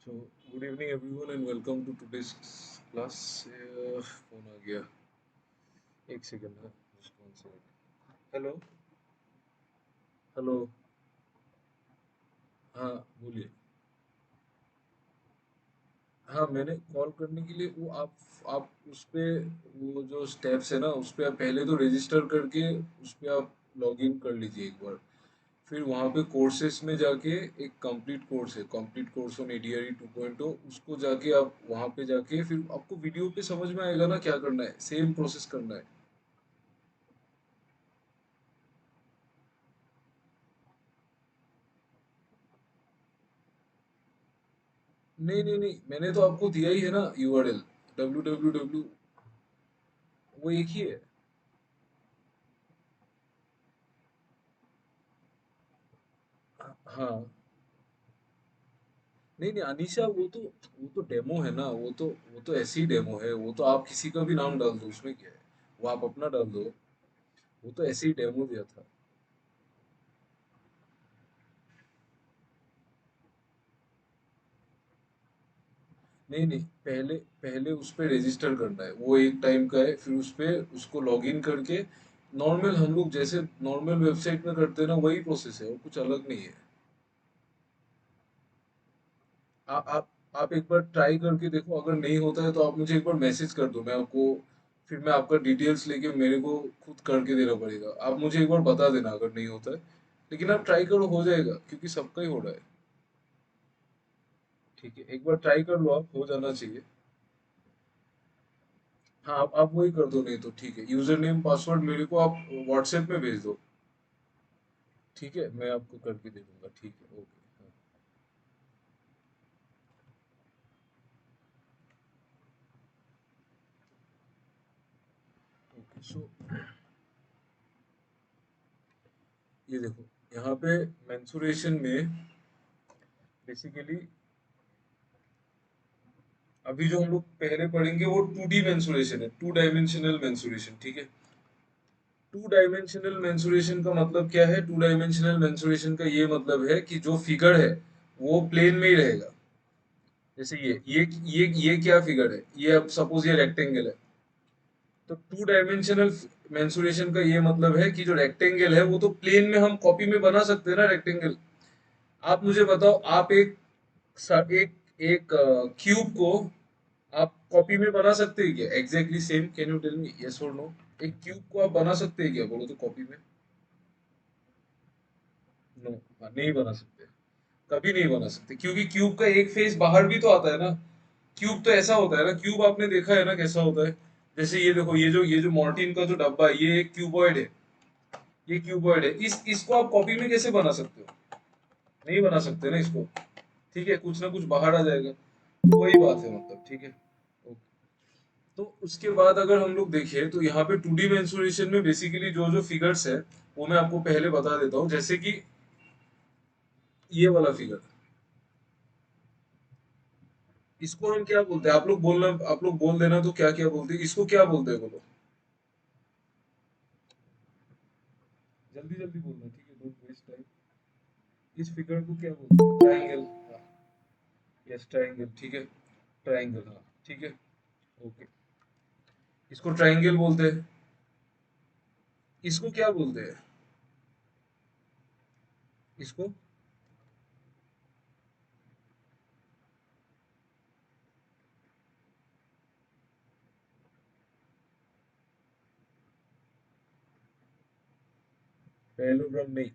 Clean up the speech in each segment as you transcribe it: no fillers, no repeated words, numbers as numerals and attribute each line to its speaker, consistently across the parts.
Speaker 1: So, good evening everyone and welcome to today's class. Phone आ गया, एक second ना, just one second. Hello, hello, हाँ बोलिए. हाँ, मैंने कॉल करने के लिए वो आप उस पे वो जो स्टेप्स है ना, उस पे आप पहले तो रजिस्टर करके उस पे आप लॉग इन कर लीजिए एक बार. फिर वहाँ पे कोर्सेस में जाके एक कंप्लीट कोर्स है, कंप्लीट कोर्स ऑन एडीआरई 2.0. उसको जाके आप वहाँ पे जाके फिर आपको वीडियो पे समझ में आएगा ना क्या करना है, सेम प्रोसेस करना है. नहीं नहीं नहीं, मैंने तो आपको दिया ही है ना यूआरएल. www, वो एक ही है. हाँ. नहीं नहीं अनीशा, वो तो डेमो है ना, वो तो ऐसी डेमो है. वो तो आप किसी का भी नाम डाल दो, उसमें क्या है. वो आप अपना डाल दो. वो तो ऐसे ही डेमो दिया था. नहीं नहीं, पहले पहले उस पे रजिस्टर करना है, वो एक टाइम का है. फिर उस पे उसको लॉगिन करके नॉर्मल हम लोग जैसे नॉर्मल वेबसाइट में करते हैं ना, वही प्रोसेस है, वो कुछ अलग नहीं है. आप एक बार ट्राई करके देखो. अगर नहीं होता है तो आप मुझे एक बार मैसेज कर दो, मैं आपको फिर मैं आपका डिटेल्स लेके मेरे को खुद करके देना पड़ेगा. आप मुझे एक बार बता देना अगर नहीं होता है. लेकिन आप ट्राई करो, हो जाएगा, क्योंकि सबका ही हो रहा है. ठीक है, एक बार ट्राई कर लो, आप हो जाना चाहिए. हाँ, आप वही कर दो. नहीं तो ठीक है, यूजर नेम पासवर्ड मेरे को आप व्हाट्सएप में भेज दो. ठीक है, मैं आपको करके दे दूंगा. ठीक है, ओके. हाँ, ओके. सो ये देखो, यहाँ पे मेंसुरेशन में बेसिकली अभी जो हम लोग पहले पढ़ेंगे वो 2D मेंसुरेशन है, टू डायमेंशनल मेंसुरेशन. ठीक है. टू डायमेंशनल मेंसुरेशन का मतलब क्या है? टू डायमेंशनल मेंसुरेशन का ये मतलब है कि जो फिगर है वो प्लेन में ही रहेगा. जैसे ये क्या फिगर है? ये अब सपोज ये रेक्टेंगल है. तो टू डायमेंशनल मेंसुरेशन का ये मतलब है कि जो रेक्टेंगल है वो तो प्लेन में हम कॉपी में बना सकते हैं ना रेक्टेंगल. आप मुझे बताओ, आप एक एक क्यूब को आप कॉपी में बना सकते हैं क्या? Exactly same. Can you tell me yes और नो? एक क्यूब को आप बना सकते हैं क्या, बोलो तो, कॉपी में? नो, नहीं बना सकते. कभी नहीं बना सकते, क्योंकि क्यूब का एक फेस बाहर भी तो आता है ना. क्यूब तो ऐसा होता है ना, क्यूब आपने देखा है ना कैसा होता है. जैसे ये देखो, ये जो मॉर्टिन का जो डब्बा है, ये एक क्यूबॉइड है. ये क्यूबॉइड है. इसको आप कॉपी में कैसे बना सकते हो? नहीं बना सकते ना इसको. ठीक है, कुछ ना कुछ बाहर आ जाएगा. तो वही बात है मतलब. ठीक है. ओके. तो उसके बाद अगर हम लोग देखें तो यहाँ पे 2D मेंसुरेशन में बेसिकली जो जो फिगर्स है वो मैं आपको पहले बता देता हूँ. जैसे कि ये वाला फिगर, इसको हम क्या बोलते हैं? आप लोग बोल देना तो क्या क्या बोलते हैं इसको, क्या बोलते हैं बोलो. जल्दी जल्दी बोलना. ठीक है, डोंट वेस्ट टाइम. इस फिगर को क्या बोलते हैं? ट्राइंगल. हाँ. Yes, triangle. ठीक है. ट्राइंगल, हाँ. ठीक है. ओके. इसको ट्राइंगल बोलते हैं. इसको क्या बोलते हैं? इसको पैरेललोग्राम नहीं.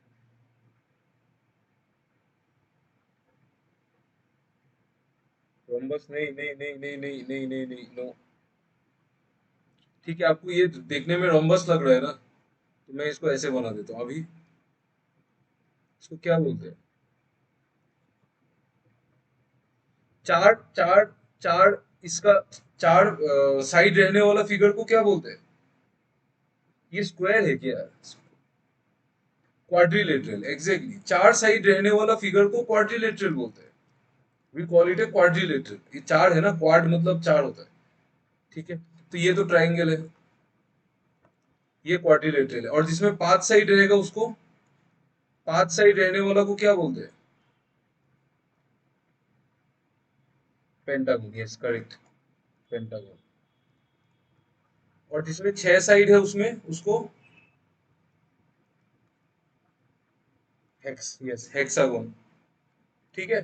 Speaker 1: रोम्बस नहीं नहीं नहीं नहीं नहीं नहीं नहीं नहीं, नो. ठीक है, आपको ये देखने में रोम्बस लग रहा है ना, तो मैं इसको ऐसे बना देता हूँ अभी. इसको क्या बोलते हैं? चार चार चार इसका चार साइड रहने वाला फिगर को क्या बोलते हैं? ये स्क्वायर है क्या? Quadrilateral, exactly. चार साइड रहने वाला फिगर को क्वाड्रिलेटरल बोलते हैं. We call it a quadrilateral. ये चार है ना, क्वाड मतलब चार होता है. ठीक है. तो ये तो ट्राइंगल है, ये क्वाड्रिलेटरल है. और जिसमें पांच साइड रहेगा उसको, पांच साइड रहने वाला को क्या बोलते हैं? Pentagon, yes correct, pentagon. और जिसमें 6 साइड है उसमें उसको हेक्स, यस हेक्सागोन, ठीक है।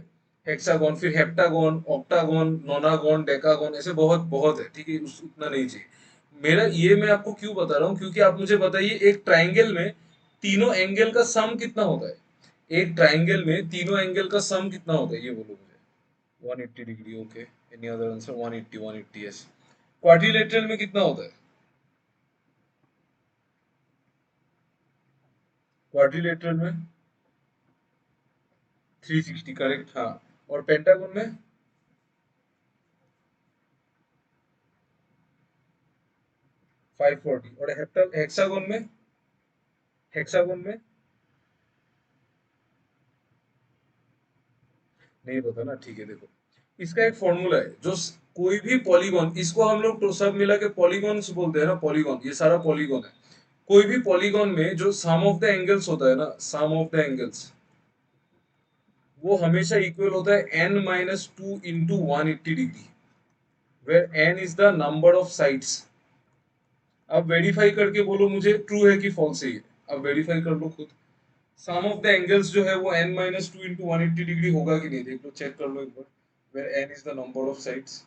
Speaker 1: हेक्सागोन, फिर हेप्टागोन, ऑक्टागोन, नोनागोन, डेकागोन, ऐसे बहुत बहुत है, ठीक है, उतना नहीं चाहिए। मेरा ये मैं आपको क्यों बता रहा हूँ, क्योंकि आप मुझे बताइए एक ट्राइंगल में तीनों एंगल का सम कितना होता है, एक ट्राइंगल में तीनों एंगल का सम कितना होता है, ये बोलो मुझे। 180 degree, okay. Any other answer? 180, 180, yes. Quadrilateral में कितना होता है? क्वाड्रिलेटरल में 360, करेक्ट, हाँ। और पेंटागन में 540, और हेक्सागन में, हेक्सागन में नहीं पता ना, ठीक है। देखो इसका एक फॉर्मूला है, जो कोई भी पॉलीगॉन, इसको हम लोग तो सब मिला के पॉलीगॉन्स बोलते हैं ना, पॉलीगॉन, ये सारा पॉलीगॉन है। कोई भी पॉलीगॉन में जो सम ऑफ द एंगल्स होता है ना, सम ऑफ द एंगल्स, वो हमेशा इक्वल होता है n-2 into 180 डिग्री, where n is the number of sides. अब वेरीफाई करके बोलो मुझे ट्रू है कि फॉल्स है ये। अब वेरीफाई कर लो खुद। सम ऑफ द एंगल्स जो है वो n-2 into 180 डिग्री होगा कि नहीं, देख लो, चेक कर लो एक बार, where n is the number of sides.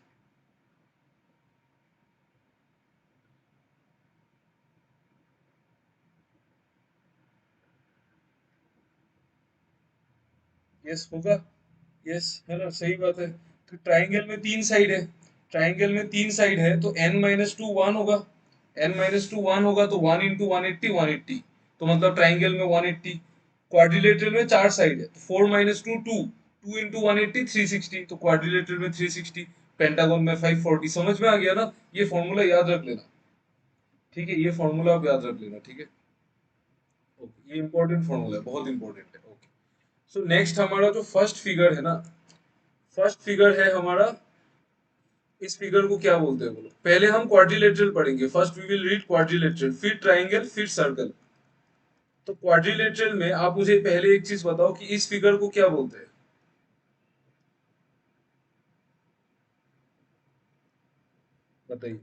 Speaker 1: Yes होगा, यस है ना, सही बात है। तो ट्राइंगल में 3 साइड है, ट्राइंगल में 3 साइड है, तो n-2 1 होगा, n-2 1 होगा, तो 1 into 180, 180, तो मतलब ट्राइंगल में 180। क्वाड्रिलेटरल में 4 साइड है, तो 4 - 2 2, 2 into 180 360, तो क्वाड्रिलेटरल में 360, पेंटागन में 540। समझ में आ गया ना, ये फॉर्मूला याद रख लेना, ठीक है, ये फॉर्मूला आप याद रख लेना, ठीक है। ओके, ये इंपॉर्टेंट फॉर्मूला है, बहुत इंपॉर्टेंट है, ओके। सो नेक्स्ट हमारा जो फर्स्ट फिगर है ना, फर्स्ट फिगर है हमारा, इस फिगर को क्या बोलते हैं बोलो। पहले हम क्वाड्रिलेटरल पढ़ेंगे, first we will read quadrilateral, फिर ट्राइंगल, फिर सर्कल। तो क्वाड्रिलेटरल में आप मुझे पहले एक चीज बताओ कि इस फिगर को क्या बोलते हैं, बताइए।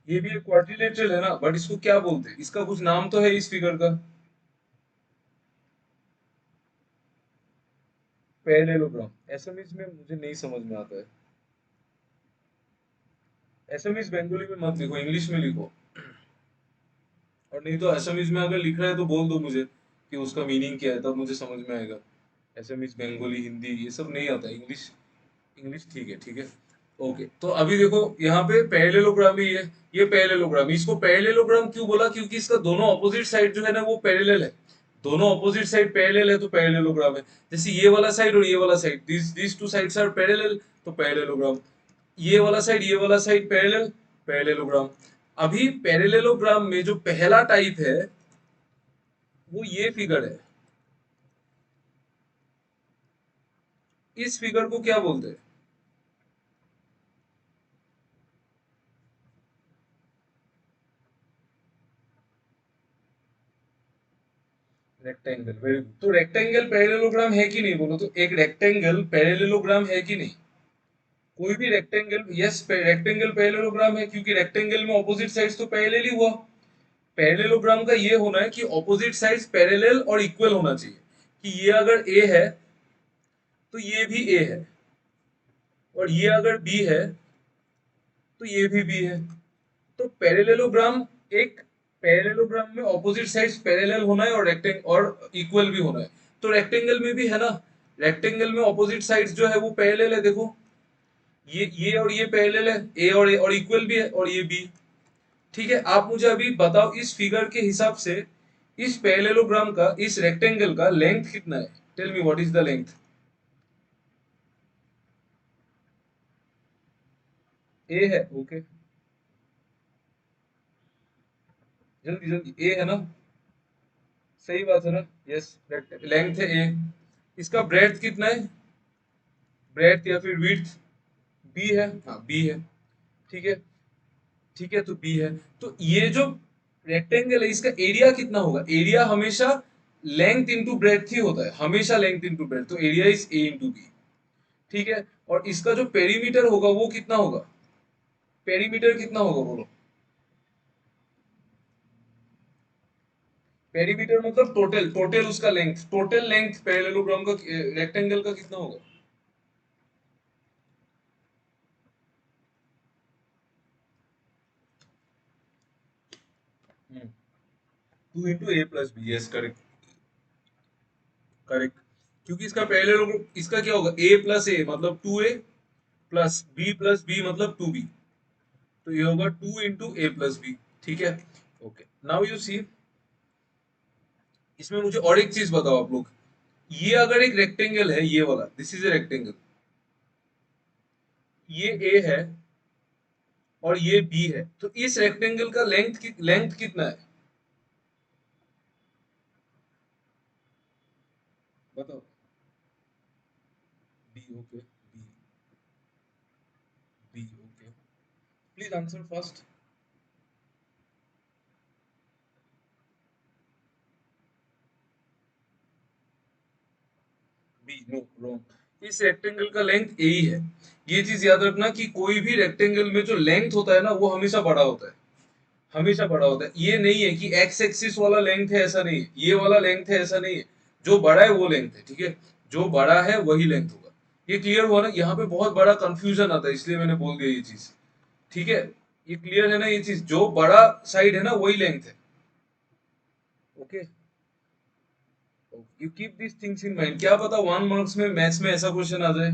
Speaker 1: ये भी एक क्वाड्रिलेटरल है ना, बट इसको क्या बोलते हैं, इसका कुछ नाम तो है इस फिगर का। पैरेललोग्राम, एसएमएस में मुझे नहीं समझ में आता है। एसएमएस बंगाली में मत लिखो, इंग्लिश में लिखो। और नहीं तो एसएमएस में अगर लिख रहा है तो बोल दो मुझे कि उसका मीनिंग क्या है, तब मुझे समझ में आएगा। एसएमएस बंगाली, हिंदी, ये सब नहीं आता, इंग्लिश, इंग्लिश ठीक है, ठीक है। ओके, तो अभी देखो यहाँ पे पैरेललोग्राम ही है, ये पैरेललोग्राम, इसको पैरेललोग्राम क्यों बोला, क्योंकि इसका दोनों ऑपोजिट साइड जो है ना वो पैरेलल है। दोनों ऑपोजिट साइड पैरेलल है तो पैरेललोग्राम है। जैसे ये वाला साइड और ये वाला side, this two sides are parallel, तो पैरेललोग्राम। ये वाला साइड, ये वाला साइड पैरेलल, पैरेललोग्राम। अभी पैरेललोग्राम में जो पहला टाइप है वो ये फिगर है। इस फिगर को क्या बोलते हैं? Rectangle, very good. तो रेक्टेंगल पैरेललोग्राम है कि नहीं बोलो तो, एक रेक्टेंगल पैरेललोग्राम है कि नहीं? कोई भी रेक्टेंगल, यस रेक्टेंगल पैरेललोग्राम है, क्योंकि रेक्टेंगल में ऑपोजिट साइड्स तो पैरेलल ही हुआ। पैरेललोग्राम का ये होना है कि ऑपोजिट साइड्स पैरेलल और इक्वल होना चाहिए, कि ये अगर ए है तो ये भी ए है, और ये अगर बी है तो ये भी बी है। तो पैरेललोग्राम, एक पैरेललोग्राम में ऑपोजिट साइड्स पैरेलल होना है और रेक्टेंगल और इक्वल भी होना है। तो रेक्टेंगल में भी है ना, रेक्टेंगल में ऑपोजिट साइड्स जो है वो पैरेलल है, देखो ये और ये पैरेलल है, ए और इक्वल भी है, और ये बी। ठीक है, आप मुझे अभी बताओ इस फिगर के हिसाब से इस पैरेललोग्राम का, इस रेक्टेंगल का लेंथ कितना है? Tell me what is the length. A है, ओके, जल्दी जल्दी, ए है ना, सही बात है ना, यस, लेंथ है ए। इसका ब्रेड्थ कितना है, ब्रेड्थ या फिर विड्थ? बी है, हाँ बी है, ठीक है, ठीक है, तो बी है। तो ये जो रेक्टेंगल है इसका एरिया कितना होगा? एरिया हमेशा लेंथ इंटू ब्रेड्थ ही होता है, हमेशा लेंथ इंटू ब्रेड्थ, तो area is a into b, ठीक है। और इसका जो पेरीमीटर होगा वो कितना होगा? पेरीमीटर कितना होगा बोलो? पेरीमीटर मतलब टोटल, टोटल उसका लेंथ, टोटल लेंथ पैरेललोग्राम का, रेक्टेंगल का कितना होगा? 2 into a plus b, yes correct, correct. क्योंकि इसका पैरेललोग्राम, इसका क्या होगा? a प्लस ए मतलब 2a plus b plus b मतलब 2b, तो ये होगा 2 into a plus b, ठीक है। ओके, नाउ यू सी, इसमें मुझे और एक चीज बताओ आप लोग, ये अगर एक रेक्टेंगल है, ये वाला, दिस इज ए रेक्टेंगल, ये ए है और ये बी है, तो इस रेक्टेंगल का लेंथ कितना है? बताओ। B, okay, B, B, okay, please answer first. B, no, wrong. इस रेक्टेंगल का लेंथ ए ही है। ये चीज याद रखना कि कोई भी रेक्टेंगल में जो लेंथ होता है ना वो हमेशा बड़ा होता है, हमेशा बड़ा होता है। ये नहीं है कि एक्स एक्सिस वाला लेंथ है, ऐसा नहीं है, ये वाला लेंथ है, ऐसा नहीं है। जो बड़ा है वो लेंथ है, ठीक है, जो बड़ा है वही लेंथ होगा। ये क्लियर हुआ ना? यहाँ पे बहुत बड़ा कंफ्यूजन आता है, इसलिए मैंने बोल दिया ये चीज, ठीक है। ये क्लियर है ना? ये चीज जो बड़ा साइड है ना वही लेंथ है, okay. You keep this things in mind. क्या पता 1 मार्क्स में मैथ्स में ऐसा क्वेश्चन आ जाए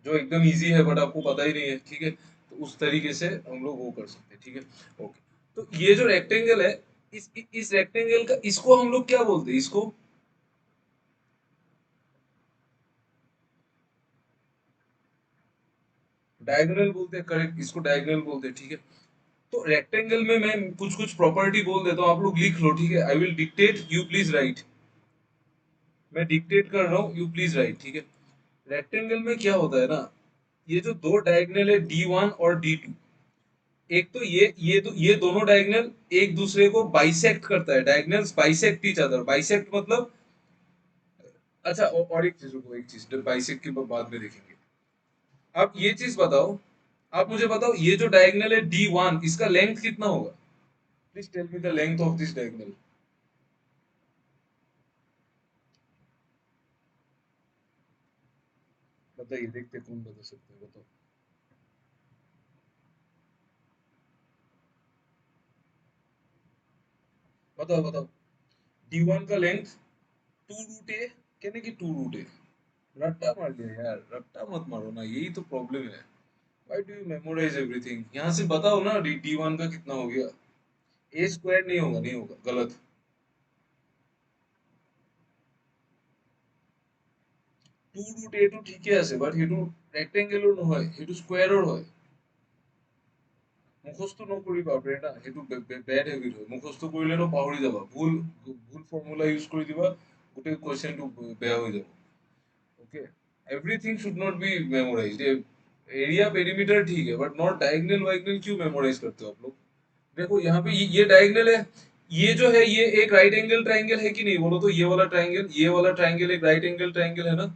Speaker 1: जो एकदम इजी है बट आपको पता ही नहीं है, ठीक है, तो उस तरीके से हम लोग वो कर सकते हैं, ठीक है, ओके। तो ये जो रेक्टेंगल है, इस रेक्टेंगल का, इसको हम लोग क्या बोलते हैं? इसको डायगोनल बोलते हैं, करेक्ट, इसको डायगोनल बोलते हैं, ठीक है। तो रेक्टेंगल में मैं कुछ कुछ प्रॉपर्टी बोल देता हूँ, आप लोग लिख लो, ठीक है। I will dictate, you please right. मैं डिक्टेट कर रहा हूँ, यू प्लीज राइट, ठीक है। रेक्टेंगल में क्या होता है ना, ये जो दो डायगोनल है D1 और D2, एक तो ये दोनों डायगोनल एक दूसरे को बाइसेक्ट करता है, diagonals bisect each other, bisect मतलब, अच्छा, और एक चीज रुको, एक चीज बाइसेक्ट की बाद में देखेंगे। आप ये चीज बताओ, आप मुझे बताओ, ये जो डायगोनल है D1, इसका लेंथ कितना होगा? Please tell me the length of this diagonal. बताइए, देखते कौन बता सकते हैं, बताओ। बताओ, बताओ। D1 का लेंथ 2 रूट ए, कहने की 2 रूट ए। रट्टा मार लिया यार, रट्टा मत मारो ना, यही तो प्रॉब्लम है। Why do you memorize everything? यहाँ से बताओ ना, D1 का कितना हो गया? ए स्क्वायर नहीं होगा, नहीं होगा, गलत। 2 √a2 ঠিকই আছে, বাট সেইটো ৰেক্টেংগুলাৰ নহয়, সেইটো স্কুৱেৰৰ হয়। মুখস্থ নকৰিবা ব্ৰেডা, সেইটো বেড হেবিট হয়। মুখস্থ কৰিলে ন পাহৰি যাবা, ভুল ভুল ফৰ্মুলা ইউজ কৰি দিবা, গোটেই কুৱেশ্যনটো বেয়া হৈ যাব, okay. Everything should not be memorised. Area perimeter ठीक है, बट नॉट डायगोनल वाइगोनल, क्यों मेमोराइज करते हो आप लोग? देखो यहाँ पे ये डायगोनल है, ये जो है ये एक राइट एंगल ट्राइंगल है कि नहीं बोलो तो? ये वाला ट्राइंगल, ये वाला ट्राइंगल एक राइट एंगल ट्राइंगल है ना?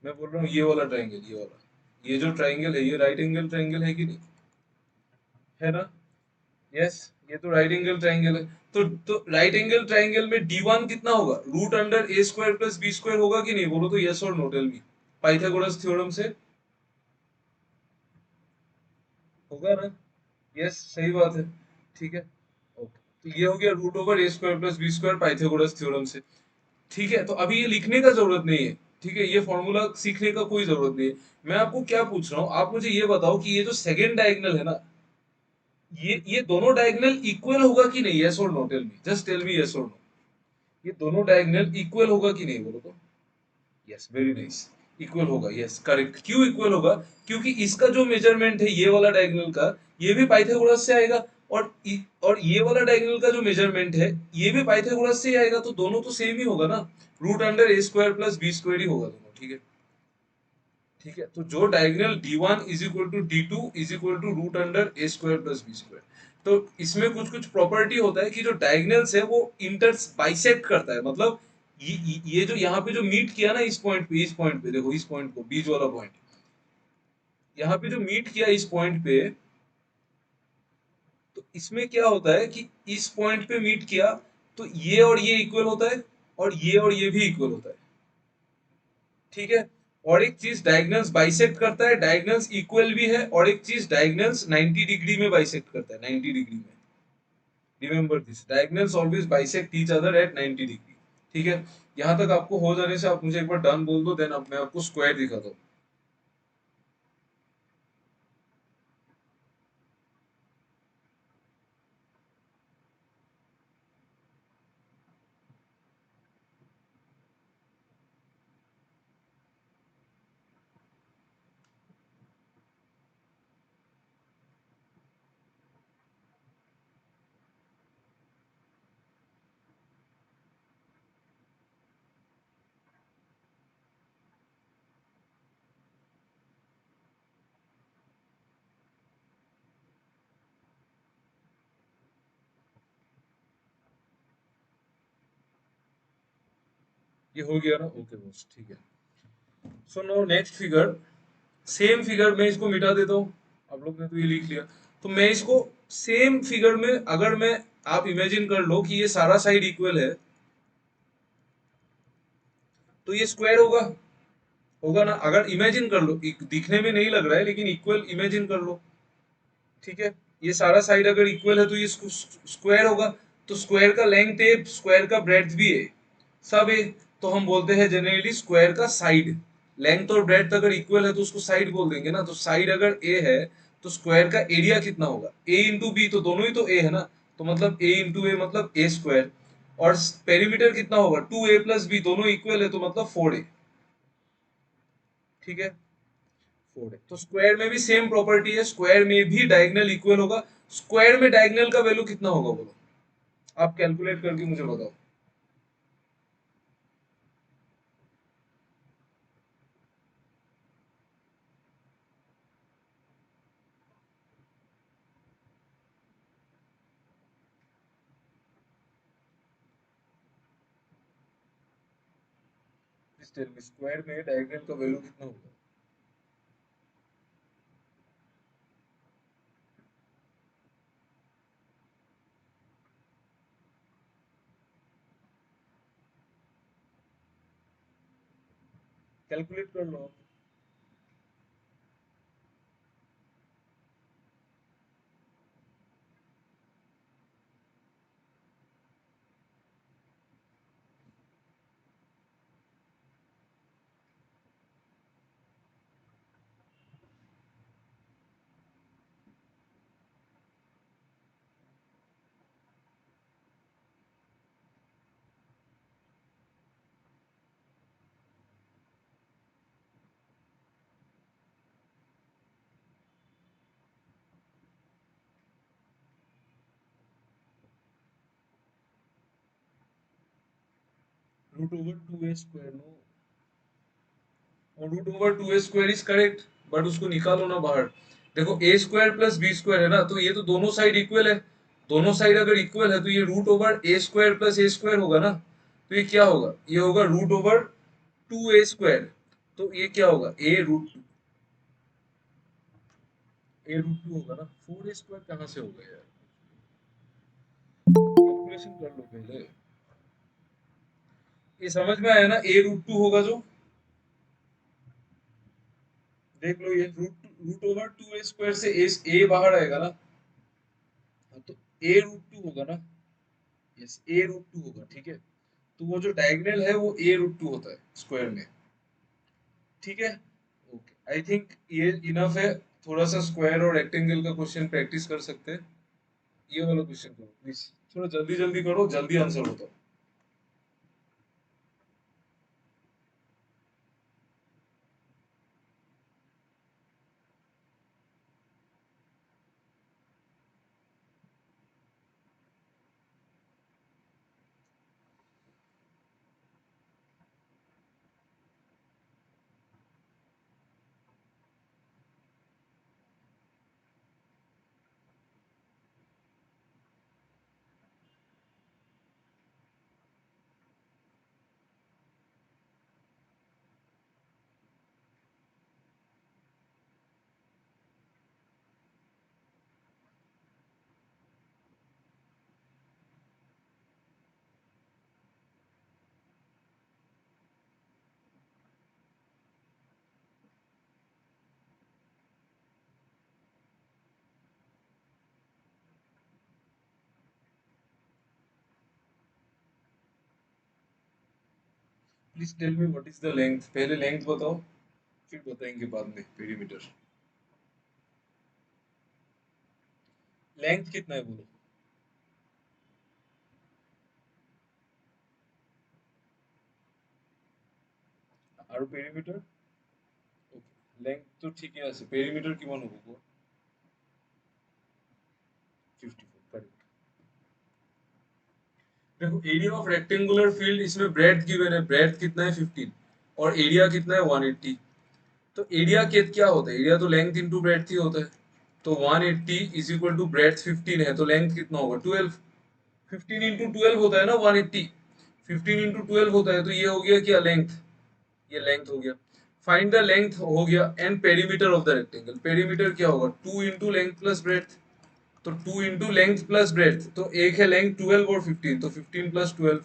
Speaker 1: मैं बोल रहा हूँ ये वाला ट्राइंगल, ये वाला, ये जो ट्राइंगल है ये राइट एंगल ट्राइंगल है कि नहीं? है ना? यस, ये तो राइट एंगल ट्राइंगल है। तो राइट एंगल ट्राइंगल में D1 कितना होगा? Root under A square plus B square होगा कि नहीं बोलो तो? यस और no, tell me. Pythagoras theorem से होगा ना? यस, सही बात है, ठीक है, ओके। तो ये हो गया root over A square plus B square Pythagoras theorem से, ठीक है। तो अभी ये लिखने का जरूरत नहीं है, ठीक है, ये फॉर्मूला सीखने का कोई जरूरत नहीं है। मैं आपको क्या पूछ रहा हूँ, आप मुझे ये बताओ कि ये जो सेकंड डायगोनल है ना, ये दोनों डायगोनल इक्वल होगा कि नहीं? यस और no, tell me, just tell me yes और नो। ये दोनों डायगोनल इक्वल होगा कि नहीं बोलो तो? यस, वेरी नाइस, इक्वल होगा, यस करेक्ट। क्यों इक्वल होगा? क्योंकि इसका जो मेजरमेंट है ये वाला डायगोनल का, ये भी पाइथागोरस से आएगा, और और ये वाला डायगोनल का जो मेजरमेंट है ये भी पाइथागोरस से ही आएगा, तो दोनों तो सेम ही होगा ना। Root under A square plus B square ही होगा दोनों, ठीक है। ठीक है, तो जो diagonal d1 is equal to d2 is equal to root under A square plus B square. तो इसमें कुछ कुछ प्रॉपर्टी होता है कि जो डायगोनल्स है वो इंटर बाइसेक्ट करता है, मतलब ये जो यहाँ पे जो मीट किया ना इस पॉइंट पे देखो, इस पॉइंट को बीच वाला पॉइंट, यहाँ पे जो मीट किया इस पॉइंट पे, तो इसमें क्या होता है कि इस पॉइंट पे मीट किया तो ये और ये इक्वल होता है और ये भी इक्वल होता है। ठीक है, और एक चीज डायगोनल्स बाइसेक्ट करता है, डायगोनल्स इक्वल भी है, और एक चीज डायगोनल्स 90 डिग्री में बाइसेक्ट करता है, 90 डिग्री में। Remember this, diagonals always bisect each other at 90 degree. ठीक है, यहां तक आपको हो जाने से आप मुझे एक बार डन बोल दो, देन अब मैं आपको स्क्वायर दिखाता हूँ। ये हो गया ना, ओके बस ठीक है। So no next figure, same figure मैं इसको मिटा देता हूँ, आप लोग ने तो ये लिख लिया। तो मैं इसको सेम फिगर में अगर मैं, आप इमेजिन कर लो कि ये सारा साइड इक्वल है, तो ये स्क्वायर होगा, होगा ना। अगर इमेजिन कर लो, दिखने में नहीं लग रहा है लेकिन इक्वल इमेजिन कर लो। ठीक है, ये सारा साइड अगर इक्वल है तो ये स्क्वायर होगा। तो स्क्वायर का लेंथ ए, स्क्वायर का ब्रेड्थ भी है, सब ए। तो हम बोलते हैं जनरली स्क्वायर का साइड, लेंथ और ब्रेड्थ अगर इक्वल है तो उसको साइड बोल देंगे ना। तो साइड अगर ए है तो स्क्वायर का एरिया कितना होगा, ए इंटू बी, तो दोनों ही तो ए है ना। तो मतलब ए इंटू ए मतलब ए स्क्वायर। और पेरीमीटर कितना होगा, 2a प्लस बी, दोनों इक्वल है तो मतलब 4a। ठीक है, 4a। तो स्क्वायर में भी सेम प्रॉपर्टी है, स्क्वायर में भी डायगोनल इक्वल होगा। स्क्वायर में डायगोनल का वैल्यू कितना होगा बोलो, आप कैलकुलेट करके मुझे बताओ। प्लीज टेल मी, स्क्वायर में डायगोनल का वैल्यू कितना होगा। कैलकुलेट कर लो आप। Root over two A square, no, और root over two A square is correct, but उसको निकालो ना बाहर। देखो A square plus B square है ना, तो ये तो दोनों साइड इक्वल है। दोनों साइड अगर इक्वल है तो ये root over A square plus A square होगा ना। तो ये क्या होगा, ये होगा root over two A square. तो ये क्या होगा, ए रूट टू होगा ना। 4a स्क्वायर कहाँ से होगा यार, कैलकुलेशन कर लो पहले। ये समझ में आया ना, ए रूट टू होगा जो, देख लो ये root over two A square से ए बाहर आएगा ना। हाँ, तो ए रूट टू होगा ना। यस, ए रूट टू होगा, ठीक है। तो वो जो डायगोनल है वो ए रूट टू होता है स्क्वायर में। ठीक है, ओके, आई थिंक ये इनफ है। थोड़ा सा स्क्वायर और रेक्टेंगल का क्वेश्चन प्रैक्टिस कर सकते हैं। ये वाला क्वेश्चन करो प्लीज, थोड़ा जल्दी जल्दी करो, जल्दी आंसर होता है। Please tell me what is the length, पहले लेंथ बताओ फिर बताएंगे बाद में पेरीमीटर। लेंथ कितना है बोलो। और पेरीमीटर। ओके लेंथ तो ठीक है, पेरीमीटर किमान হ'ব কোৱা। 54 करेक्ट। देखो एरिया ऑफ रेक्टेंगुलर फील्ड, इसमें ब्रेड्थ गिवन है, ब्रेड्थ कितना है 15 और एरिया कितना है 180। तो एरिया के क्या होता है, एरिया तो लेंथ इनटू ब्रेड्थ ही होता है। तो 180 इज इक्वल टू ब्रेड्थ 15 है, तो लेंथ कितना होगा 12। 15 इंटू 12 होता है ना 180। 15 इंटू 12 होता है, तो ये हो गया क्या लेंथ, ये लेंथ हो गया। फाइंड द लेंथ हो गया and perimeter of the rectangle. Perimeter क्या होगा 2 इंटू लेंथ प्लस ब्रेड्थ। तो 2 इंटू लेंथ प्लस ब्रेड्थ, तो एक है लेंथ 12 और 15, तो 15 प्लस 12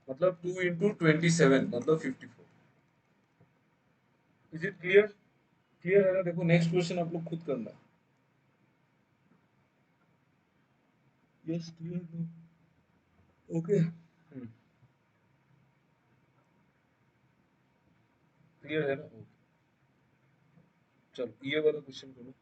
Speaker 1: मतलब 2 इंटू 27 मतलब 54। इज इट क्लियर, क्लियर है ना। देखो नेक्स्ट क्वेश्चन आप लोग खुद करना। Yes clear. ओके क्लियर है ना। ओके चलो ये वाला क्वेश्चन करो।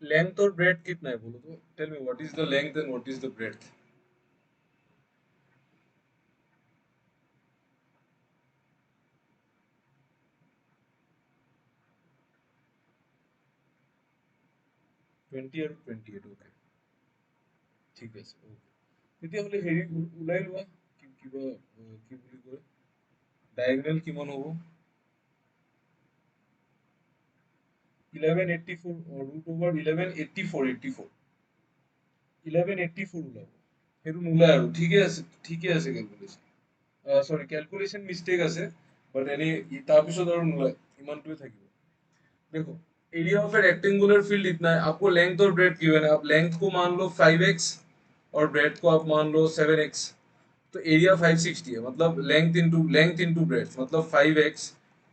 Speaker 1: लेंथ और ब्रेड्थ कितना है बोलो तो। Tell me what is the length and what is the breadth. 20 আৰু 28 ওকে ঠিক আছে ওকে। তেতিয়াহ'লে হেৰি ওলাই লোৱা কিবা কি বুলি কয় ডায়েগনেল কিমান হ'ব। 1184 ৰুট ওভাৰ 1184 84 1184 ওলাব। সেইটো নোলায় আৰু ঠিকে আছে কেলকুলেশ্যন, সৰি কেলকুলেশ্যন মিষ্টেক আছে বাট এনেই তাৰপিছত আৰু নোলায়, ইমানটোৱে থাকিব। देखो area of A rectangular field इतना है, आपको लेंथ और ब्रेड्थ गिवन है, आप लेंथ को मान लो 5x और ब्रेड्थ को आप मान लो 7x। तो एरिया 560 है, मतलब लेंथ इंटू ब्रेड्थ मतलब 5x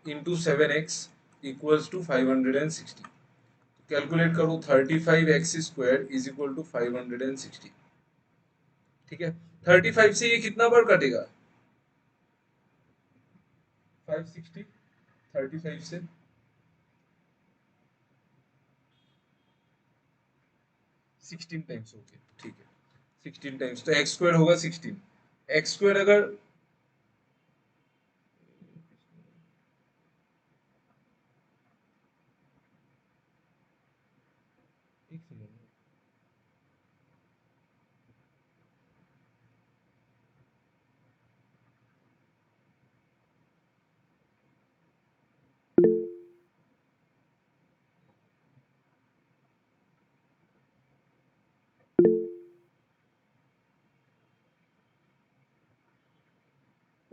Speaker 1: into 7x equals to 560। Calculate करो 35x² इज इक्वल टू 560। ठीक है 35 से ये कितना बार कटेगा 560 35 से 16 टाइम्स। ओके ठीक है 16 टाइम्स, तो x² होगा 16। x² अगर एक सेकंड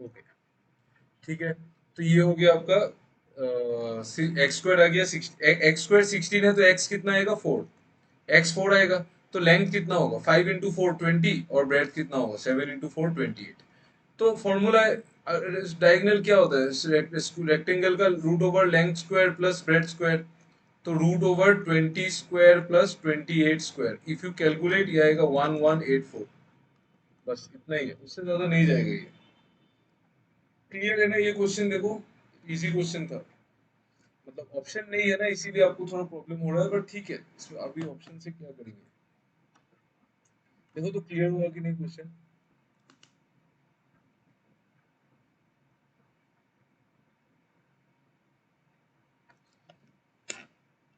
Speaker 1: ओके, ठीक है। तो ये हो गया आपका एक्स स्क्वायर आ गया, एक्स स्क्वायर 16 है तो एक्स कितना आएगा 4, एक्स 4 आएगा। तो लेंथ कितना होगा 5 इंटू 4 20, और ब्रेथ कितना होगा 7 इंटू 4 28। तो फॉर्मूला डायगोनल क्या होता है रेक्टेंगल का, root over length square plus breadth square. तो root over 20 square plus 28 square, if you calculate ये आएगा 1184। बस इतना ही है, उससे ज्यादा नहीं जाएगा ये। क्लियर है ना ये क्वेश्चन? देखो इजी क्वेश्चन था, मतलब ऑप्शन नहीं है ना इसीलिए आपको थोड़ा प्रॉब्लम हो रहा है, बट ठीक है इसमें अभी ऑप्शन से क्या करेंगे। देखो तो क्लियर हुआ कि नहीं क्वेश्चन?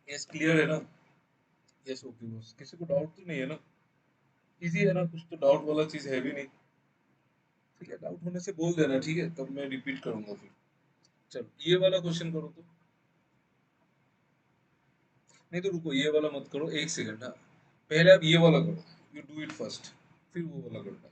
Speaker 1: यस क्लियर है ना? यस ओके बॉस, किसी को डाउट तो नहीं है ना? इजी है ना, कुछ तो डाउट वाला चीज है भी नहीं। ठीक है, डाउट होने से बोल देना, ठीक है, तब मैं रिपीट करूंगा फिर। चलो ये वाला क्वेश्चन करो तो। नहीं तो रुको, ये वाला मत करो, एक सेकंड। हाँ, पहले आप ये वाला करो, यू डू इट फर्स्ट, फिर वो वाला करना।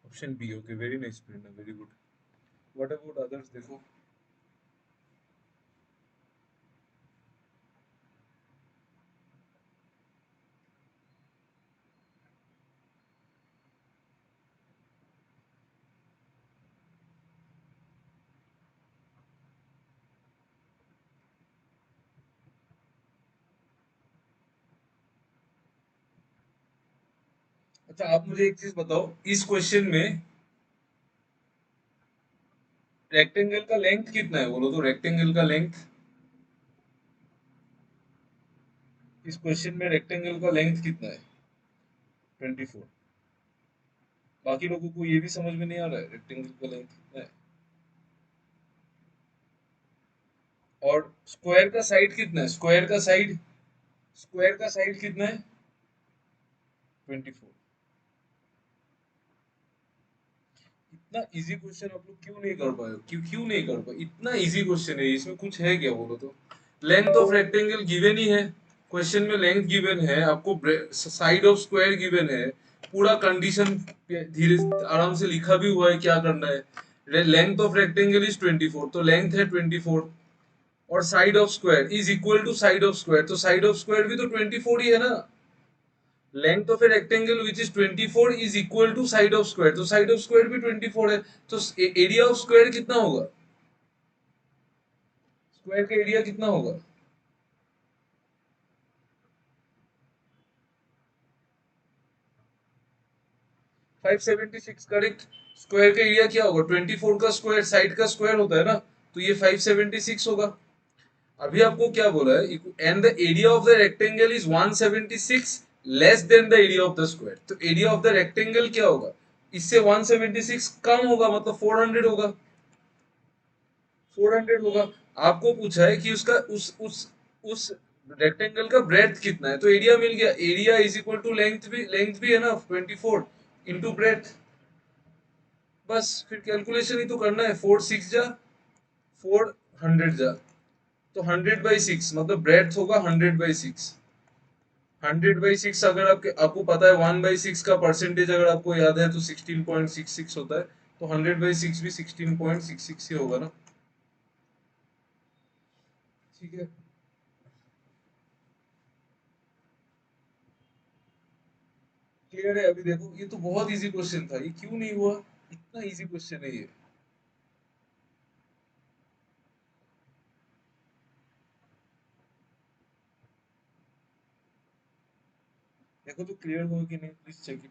Speaker 1: Option B, okay, very nice Prerna, very good. What about others, देखो। अच्छा आप मुझे एक चीज बताओ, इस क्वेश्चन में रेक्टेंगल का लेंथ कितना है, बोलो तो रेक्टेंगल का लेंथ। इस क्वेश्चन में रेक्टेंगल का लेंथ कितना है? 24। बाकी लोगों को ये भी समझ में नहीं आ रहा है रेक्टेंगल का लेंथ कितना है? और स्क्वायर का साइड कितना है, स्क्वायर का साइड, स्क्वायर का साइड कितना है? 24। इतना इजी क्वेश्चन आप लोग क्यों नहीं कर पाए हो? क्यों नहीं कर पाए? इतना इजी क्वेश्चन है, इसमें कुछ है क्या, बोलो तो। लेंथ ऑफ रेक्टेंगल गिवन ही है, क्वेश्चन में लेंथ गिवन है आपको, साइड ऑफ स्क्वायर गिवन है, पूरा कंडीशन धीरे आराम से लिखा भी हुआ है क्या करना है। लेंथ ऑफ रेक्टेंगल इज 24, तो लेंथ है 24। और side of square is equal to side of square, तो साइड ऑफ स्क्वायर भी तो 24 ही है ना। Length of a rectangle which इज 24 is equal to side of square, तो साइड ऑफ स्क्वायर भी 24 है, तो एरिया ऑफ स्क्वायर कितना होगा, स्क्वायर का एरिया कितना होगा। 576 करेक्ट। स्क्वायर का एरिया क्या होगा, 24 का स्क्वायर साइड का स्क्वायर होता है ना, तो ये 576 होगा। अभी आपको क्या बोला है, and the area of the rectangle is 176 less than the area of the square, तो एरिया ऑफ द रेक्टेंगल क्या होगा, इससे 176 कम होगा, मतलब 400 होगा, 400 होगा। आपको पूछा है कि उसका उस रेक्टेंगल का ब्रेड्थ कितना है, तो एरिया मिल गया, area is equal to length भी है ना 24 इंटू ब्रेड्थ। बस फिर कैलकुलेशन ही तो करना है, 4 6 जा 400 जा, तो 100/6 मतलब ब्रेड्थ होगा 100/6। 100/6 अगर आपको पता है 1/6 का परसेंटेज अगर आपको याद है तो 16.66 होता है, तो 100/6 भी 16.66 ही होगा ना। ठीक है, क्लियर है। अभी देखो ये तो बहुत इजी क्वेश्चन था, ये क्यों नहीं हुआ, इतना इजी क्वेश्चन है ये। देखो तो क्लियर हुआ कि नहीं, प्लीज चेक इट।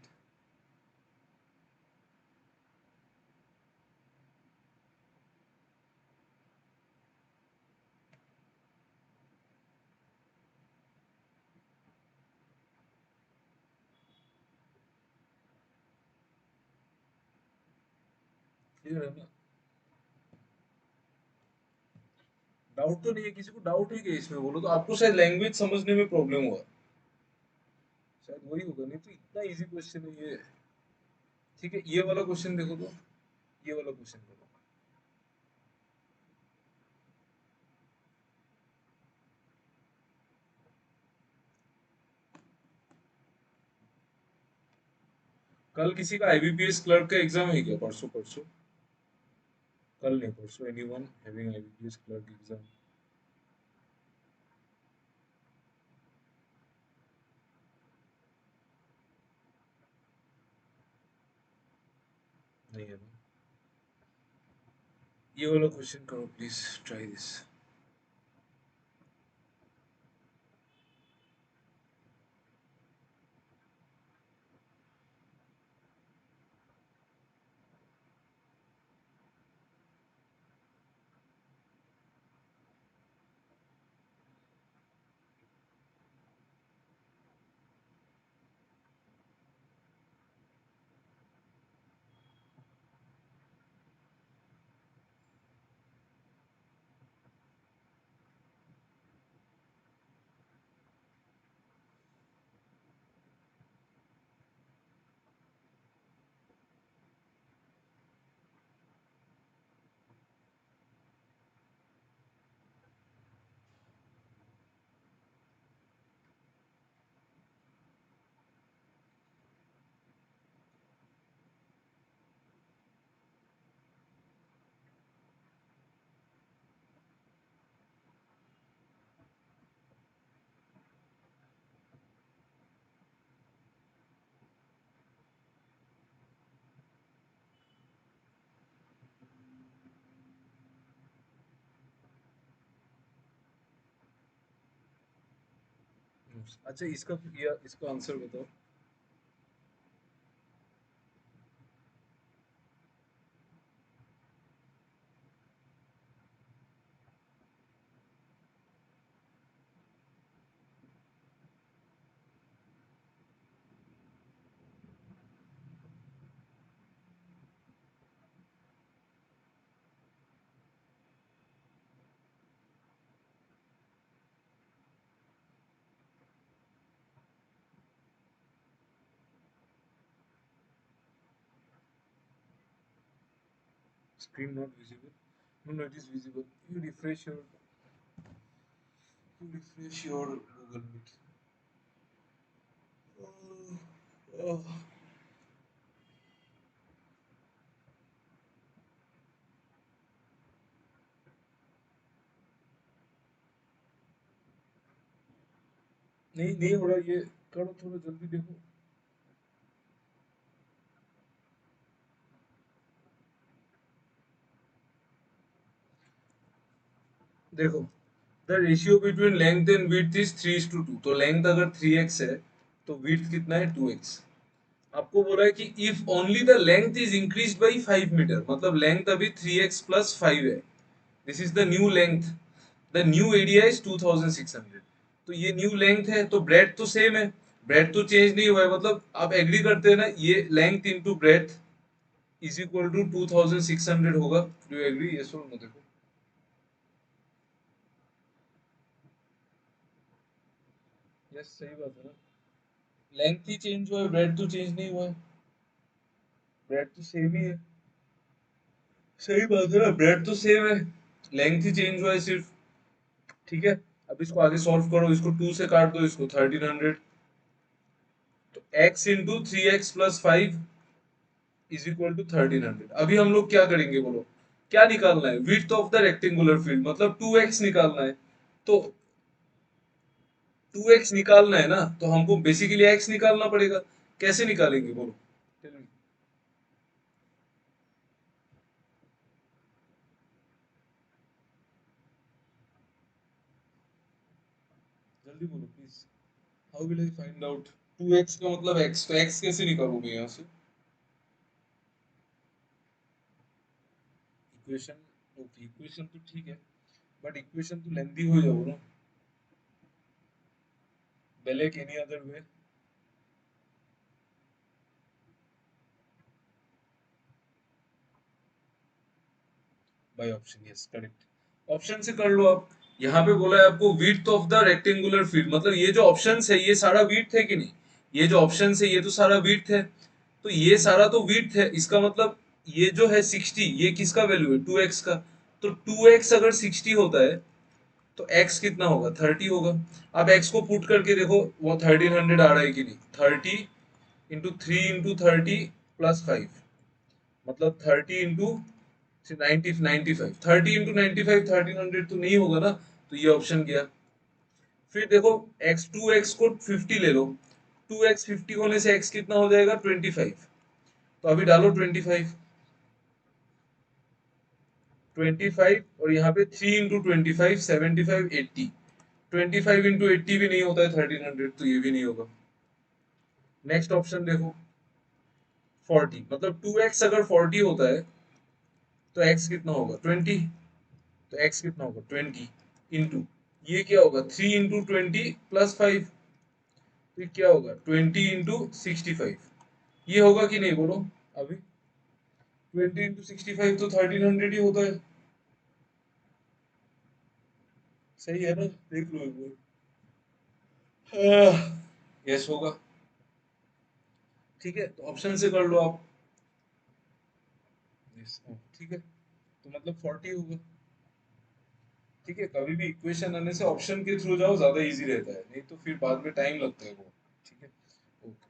Speaker 1: क्लियर है ना, डाउट तो नहीं है, किसी को डाउट है कि इसमें बोलो तो, आपको शायद लैंग्वेज समझने में प्रॉब्लम हुआ, शायद वही होगा, नहीं तो इतना इजी क्वेश्चन है ये। ठीक है, ये वाला क्वेश्चन देखो तो, ये वाला क्वेश्चन करो। कल किसी का आईबीपीएस क्लर्क का एग्जाम है क्या, परसों परसों, कल नहीं परसों, anyone having IBPS clerk exam. नहीं है ना, ये वाला क्वेश्चन करो प्लीज, ट्राई दिस। अच्छा इसका आंसर बताओ। Screen not visible, no, no, it is visible, you refresh your Google Meet. Oh, नहीं नहीं हो रहा ये, करो थोड़ा जल्दी देखो। देखो, the ratio between length and width is 3:2, तो लेंथ अगर 3x है तो विड्थ कितना है 2x। आपको बोला है कि if only the length is increase by 5 metre, मतलब लेंथ अभी 3x + 5 है, this is the new length, the new area is 2600। तो ये न्यू लेंथ है तो ब्रेथ तो सेम है, ब्रेथ तो चेंज नहीं हुआ है, मतलब आप एग्री करते हैं ना, ये length into breadth is equal to 2600 होगा। डू यू एग्री, यस और नो? देखो, यस सही बात है ना, लेंथ ही चेंज हुआ है, ब्रेथ तो चेंज नहीं हुआ है, ब्रेथ तो सेम ही है। सही बात है ना, ब्रेथ तो सेम है, लेंथ ही चेंज हुआ है सिर्फ। ठीक है, अब इसको आगे सॉल्व करो, इसको 2 से काट दो, इसको 1300, तो x into 3x + 5 is equal to 1300। अभी हम लोग क्या करेंगे बोलो, क्या निकालना है, width of the rectangular field, मतलब 2x निकालना है। तो 2x निकालना है ना, तो हमको बेसिकली x निकालना पड़ेगा। कैसे निकालेंगे बोलो? Tell me. जल्दी बोलो please. How will I find out 2x का मतलब x, तो x कैसे निकालोगे यहाँ से? इक्वेशन, ओके इक्वेशन तो ठीक है, बट इक्वेशन तो लेंदी हो जाओ ना, बेलेक any other way. By option, yes correct, option से कर लो आप। यहाँ पे बोला है आपको width of the rectangular field, मतलब ये जो ऑप्शन है ये सारा विड्थ है कि नहीं, ये जो ऑप्शन है ये तो सारा विड्थ है, तो ये सारा तो विड्थ है, इसका मतलब ये जो है 60, ये किसका वैल्यू है 2x का, तो 2x अगर 60 होता है तो x कितना होगा 30 होगा। अब x को पुट करके देखो वो 1300 आ रहा है कि नहीं, 30 × 3 × 30 + 5, मतलब 30 × 90 95, 30 × 95 1300 तो नहीं होगा ना, तो ये ऑप्शन गया। फिर देखो x को 50 ले लो, 2x 50 होने से x कितना हो जाएगा 25, तो अभी डालो 25, 25 और यहाँ पे 3 × 25 75 80, 25 × 80 भी नहीं होता है 1300, तो ये भी नहीं होगा। नेक्स्ट ऑप्शन देखो 40, मतलब 2x अगर 40 होता है तो x कितना होगा 20, तो x कितना होगा 20 इंटू, ये क्या होगा 3 × 20 + 5, तो ये क्या होगा 20 × 65, ये होगा कि नहीं बोलो? अभी 20 × 65 तो 1300 ही होता है, सही है ना, देख लो एक बार। यस होगा, ठीक है, तो ऑप्शन से कर लो आप। यस, ठीक है, तो मतलब 40 होगा। ठीक है, कभी भी इक्वेशन आने से ऑप्शन के थ्रू जाओ, ज्यादा इजी रहता है, नहीं तो फिर बाद में टाइम लगता है वो। ठीक है, ओके,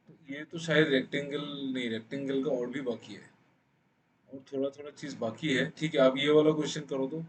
Speaker 1: तो ये तो शायद रेक्टेंगल, नहीं रेक्टेंगल का और भी बाकी है, और थोड़ा थोड़ा चीज बाकी है। ठीक है, आप ये वाला क्वेश्चन करो तो।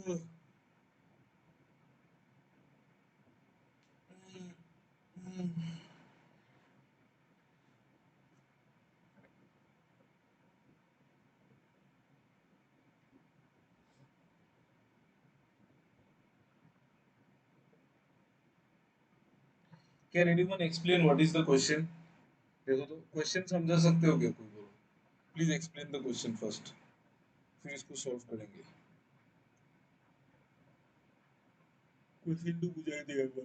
Speaker 1: Can anyone explain what is the question? देखो तो क्वेश्चन समझा सकते हो क्या कोई बोलो? Please explain the question first, फिर इसको सॉल्व करेंगे। क्वेश्चन तो बुझाई देगा एक बार।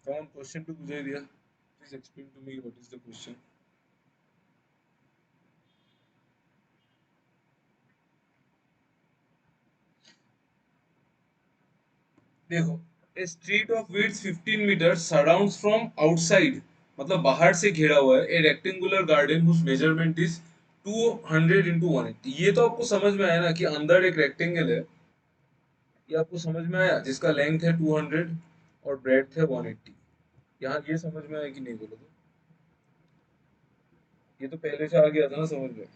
Speaker 1: कौन क्वेश्चन तो बुझाई दिया? Please explain to me what is the question. देखो, A street of width 15 meter surrounds from outside, मतलब बाहर से घेरा हुआ है, A rectangular garden whose measurement is 200 into 180। ये तो आपको समझ में आया ना कि अंदर एक रेक्टेंगल है, ये आपको समझ में आया, जिसका लेंथ है 200 और ब्रेड्थ है 180। यहाँ ये समझ में आया कि नहीं बोलो तो? ये तो पहले से आ गया था ना समझ में।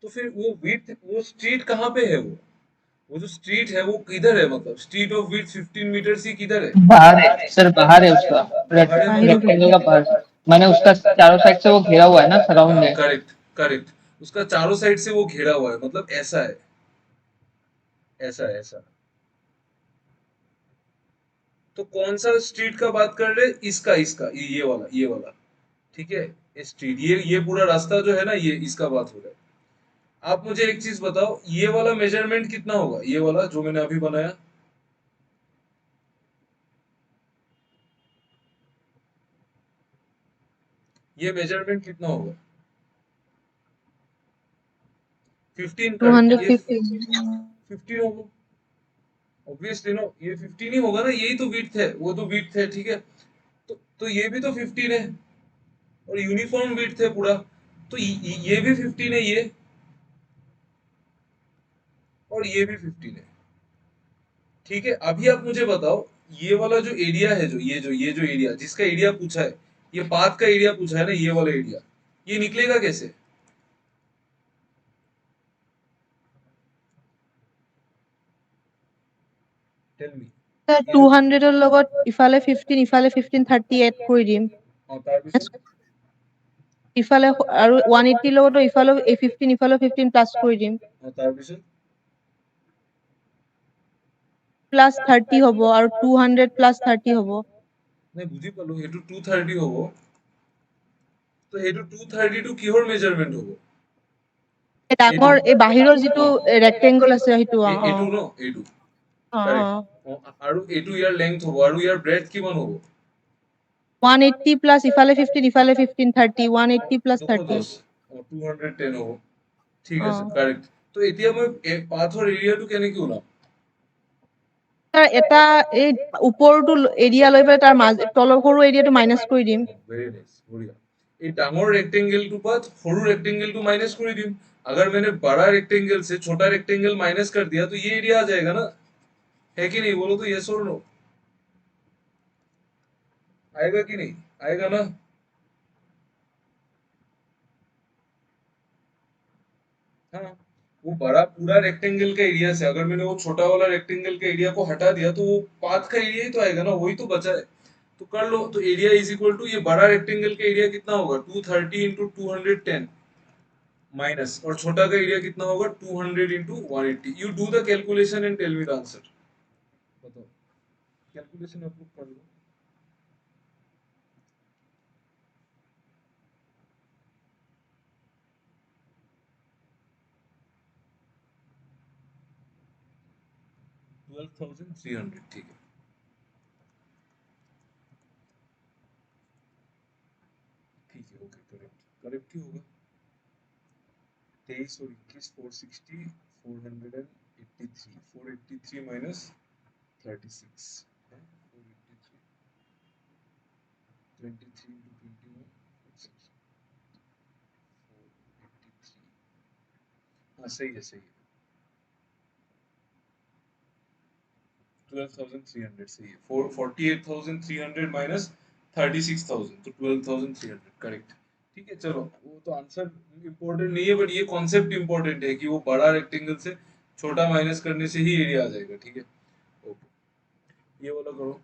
Speaker 1: तो फिर वो विड्थ, वो स्ट्रीट कहाँ पे है वो जो स्ट्रीट है वो किधर है, मतलब स्ट्रीट ऑफ विड्थ 15 मीटर ही किधर है?
Speaker 2: बाहर है सर, बाहर है उसका।
Speaker 1: बाहर है मतलब
Speaker 2: रेक्टेंगल का बाहर, मैंने उसका चारों साइड से वो घेरा हुआ है ना, सराउंड है।
Speaker 1: करेक्ट करेक्ट, उसका चारों साइड से वो घेरा हुआ है, मतलब ऐसा है, ऐसा है, ऐसा। तो कौन सा स्ट्रीट का बात कर रहे हैं? इसका इसका ये वाला, ये वाला, ठीक है। ये स्ट्रीट, ये पूरा रास्ता जो है ना, ये इसका बात हो रहा है। आप मुझे एक चीज बताओ, ये वाला मेजरमेंट कितना होगा, ये वाला जो मैंने अभी बनाया? ये मेजरमेंट कितना होगा? 15, करेक्ट। ये
Speaker 3: 250।
Speaker 1: 15 होगा, ऑब्वियसली नो, ये 15 ही होगा ना, यही तो विड्थ है, वो तो विड्थ है, ठीक है। तो ये भी तो 15 है, और यूनिफॉर्म विड्थ है पूरा। तो ये भी 15 है, ये और ये भी 15 है, ठीक है। अभी आप मुझे बताओ, ये वाला जो एरिया है, जो एरिया, जिसका एरिया पूछा है, ये पाथ का एरिया पूछा है ना, ये वाला एरिया, ये निकलेगा कैसे? Tell me. ये जो
Speaker 3: 200 ৰ লগত ইফালে 15 ইফালে 15 30 এড কৰি দিম।
Speaker 1: তাৰপিছত
Speaker 3: ইফালে আৰু 180 ৰ লগতো ইফালে 15 ইফালে 15 প্লাস কৰি দিম।
Speaker 1: তাৰপিছত
Speaker 3: প্লাস 30 হ'ব আৰু 200 প্লাস 30 হ'ব।
Speaker 1: নাই বুজি পালো, সেইটো 230 হ'ব। তো সেইটো 230 টো কিহৰ মেজাৰমেন্ট হ'ব?
Speaker 3: ডাঙৰ এই বাহিৰৰ যিটো ৰেক্টেংগল আছে সেইটো
Speaker 1: এইটো ন, এইটো
Speaker 3: অ
Speaker 1: কাৰেক্ট। আৰু এইটো ইয়াৰ লেংথ হ'ব, আৰু ইয়াৰ ব্ৰেডথ কিমান হ'ব?
Speaker 3: 180 প্লাস ইফালে 15 ইফালে 15 30 180 প্লাস 30।
Speaker 1: 210 হ'ব, ঠিক
Speaker 3: অ
Speaker 1: আছে, কাৰেক্ট। তো এতিয়া মই পাথৰ এৰিয়াটো কেনেকে ওলাম?
Speaker 3: এটা এই ওপৰটো এৰিয়া লৈ পেলাই তাৰ মাজ তলৰ সৰু এৰিয়াটো মাইনাস কৰি দিম।
Speaker 1: वेरी नाइस, बढ़िया। ये डांगोर रेक्टेंगल के बाद होरू रेक्टेंगल को माइनस कर दी। अगर मैंने बड़ा रेक्टेंगल से छोटा रेक्टेंगल माइनस कर दिया तो ये एरिया आ जाएगा ना, है कि नहीं बोलो तो? यस और नो? आएगा कि नहीं आएगा ना? हाँ, वो बड़ा पूरा रेक्टेंगल का एरिया से अगर मैंने वो छोटा वाला रेक्टेंगल का एरिया को हटा दिया तो वो पाथ का एरिया ही तो आएगा ना, वही तो बचा है। तो कर लो, तो एरिया इज इक्वल टू, ये बड़ा रेक्टेंगल का एरिया कितना होगा? 230 इंटू 210 माइनस, और छोटा का एरिया कितना होगा? 200 into 180। You do the calculation and tell me the answer. बताओ, कैलकुलेशन अप्रूव कर लो। 12,300, ठीक है, ठीक है, ओके, करेक्ट, करेक्ट ही होगा। 23 और 21, 460, 483, 483 माइनस 36, 483, 23 इंटू 21, 483। हाँ सही है, सही है। 12,300 सही है। 48,300 माइनस 36,000 तो 12,300 करेक्ट। ठीक है चलो, वो तो आंसर इम्पोर्टेंट नहीं है, बट ये कॉन्सेप्ट इम्पोर्टेंट है कि वो बड़ा रेक्टेंगल से छोटा माइनस करने से ही एरिया आ जाएगा। ठीक है ओके, ये वाला करो।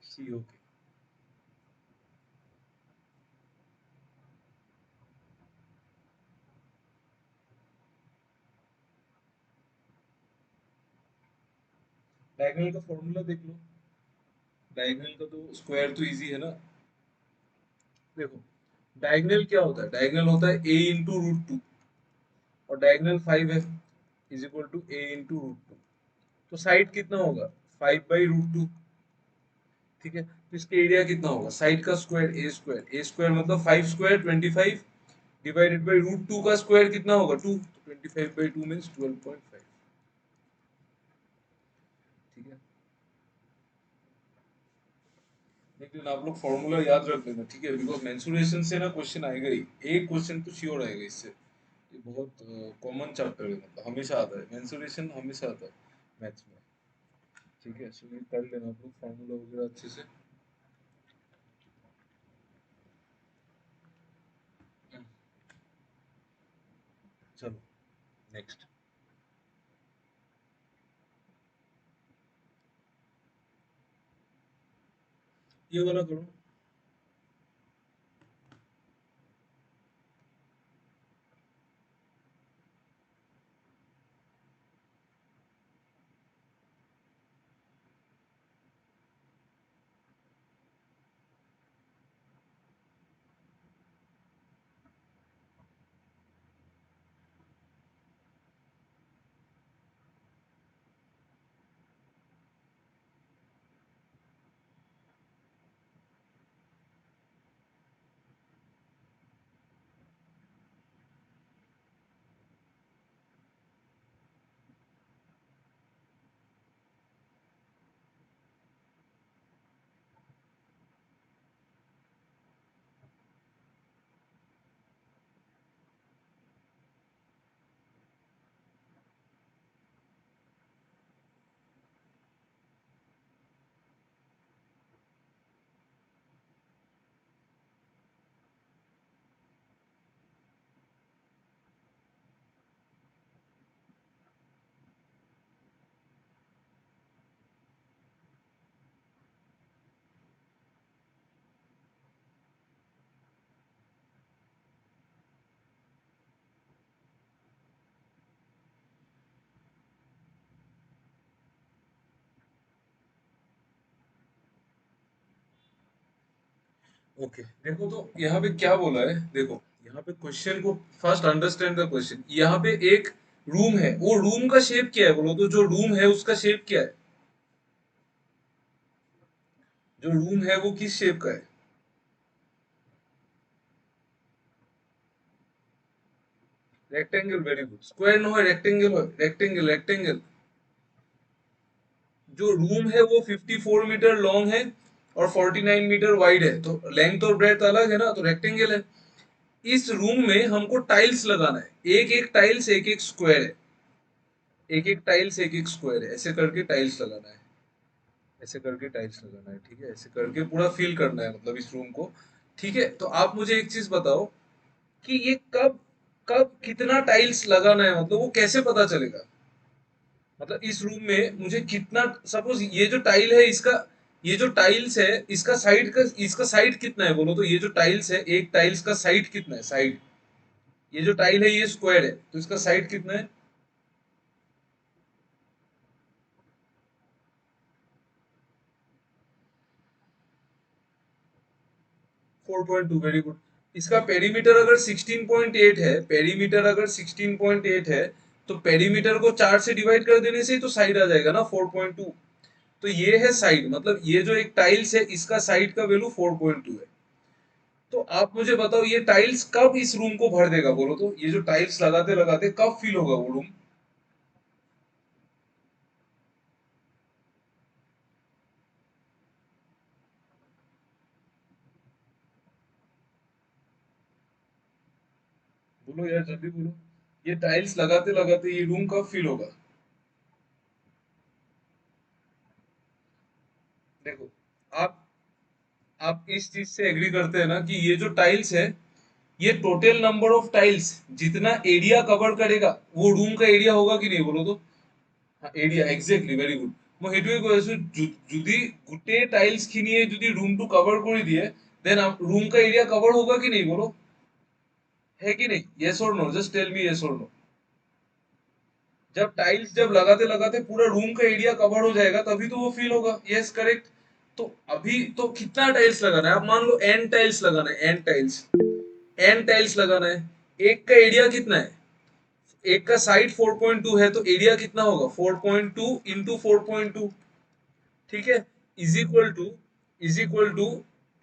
Speaker 1: सी ओके, डायगोनल का फॉर्मूला देख लो। डायगोनल का तो स्क्वायर तो इजी है ना। देखो डायगोनल क्या होता है, डायगोनल होता है a इंटू रूट टू, और डायगोनल 5 है is equal to a into root two. तो साइड कितना होगा, 5/√2। ठीक है, तो इसके एरिया कितना होगा, साइड का square A square, A square मतलब 5 square 25 divided by root two का स्क्वायर कितना होगा 2, 25/2 मीन्स 12.5। ठीक है, लेकिन आप लोग फॉर्मूला याद रख लेना। ठीक है, बिकॉज मेंसुरेशन से ना क्वेश्चन आएगा ही, एक क्वेश्चन तो श्योर आएगा इससे। ये बहुत कॉमन चैप्टर है, मतलब हमेशा आता है, मेंसुरेशन हमेशा आता है मैथ्स में। ठीक है, सो ये कर लेना आप लोग फॉर्मूला वगैरह अच्छे से। चलो नेक्स्ट, ये वाला करो। ओके देखो, तो यहाँ पे क्या बोला है, देखो यहाँ पे क्वेश्चन को फर्स्ट अंडरस्टैंड द क्वेश्चन। यहाँ पे एक रूम है, वो रूम का शेप क्या है बोलो तो, जो रूम है उसका शेप क्या है, जो रूम है वो किस शेप का है। Rectangle, very good. Square no है, रेक्टेंगल, रेक्टेंगल रेक्टेंगल। जो रूम है वो 54 मीटर लॉन्ग है और 49 मीटर वाइड है, तो लेंथ और ब्रेड्थ अलग है ना, तो रेक्टेंगल है। इस रूम में हमको टाइल्स लगाना है, एक एक टाइल्स एक एक स्क्वायर है, एक एक टाइल्स एक एक स्क्वायर है, ऐसे करके टाइल्स लगाना है, ऐसे करके टाइल्स लगाना है। ठीक है, ऐसे करके पूरा फिल करना है मतलब इस रूम को। ठीक है, तो आप मुझे एक चीज बताओ कि ये कब कब कितना टाइल्स लगाना है, मतलब वो कैसे पता चलेगा। मतलब इस रूम में मुझे कितना, सपोज ये जो टाइल है इसका, ये जो टाइल्स है इसका साइड का, इसका साइड कितना है बोलो तो, ये जो टाइल्स है एक टाइल्स का साइड कितना है, साइड, ये जो टाइल है ये स्क्वायर है तो इसका साइड कितना है। 4.2, वेरी गुड। इसका पेरीमीटर अगर 16.8 है, पेरीमीटर अगर 16.8 है, तो पेरीमीटर को 4 से डिवाइड कर देने से ही तो साइड आ जाएगा ना 4.2। तो ये है साइड, मतलब ये जो एक टाइल्स है इसका साइड का वैल्यू 4.2 है। तो आप मुझे बताओ ये टाइल्स कब इस रूम को भर देगा, बोलो तो ये जो टाइल्स लगाते लगाते कब फील होगा वो रूम? बोलो यार जल्दी बोलो, ये टाइल्स लगाते लगाते ये रूम कब फील होगा? देखो, आप आप इस चीज से एग्री करते हैं ना कि ये जो टाइल्स है, ये टोटल नंबर ऑफ टाइल्स जितना एरिया कवर करेगा वो रूम का एरिया होगा कि नहीं, बोलो तो? हाँ, एरिया, एग्जैक्टली, ভেরি গুড। মই সেইটোৱে কৈ আছো, যদি গোটেই টাইলস খিনিয়ে যদি रूमটো कवर কৰি দিয়ে, देन रूम का एरिया कवर होगा कि नहीं, बोलो? है कि नहीं? यस और no, just tell me yes और नो। जब टाइल्स जब लगाते लगाते पूरा रूम का एरिया कवर हो जाएगा तभी तो वो फील होगा। Yes, correct. तो अभी तो कितना टाइल्स लगाना है? आप मान लो एन टाइल्स लगाना है, एन टाइल्स, एन टाइल्स लगाना है। एक का एरिया कितना है? एक का साइड 4.2 है, तो एरिया कितना होगा? 4.2 इंटू 4.2, ठीक है, is equal to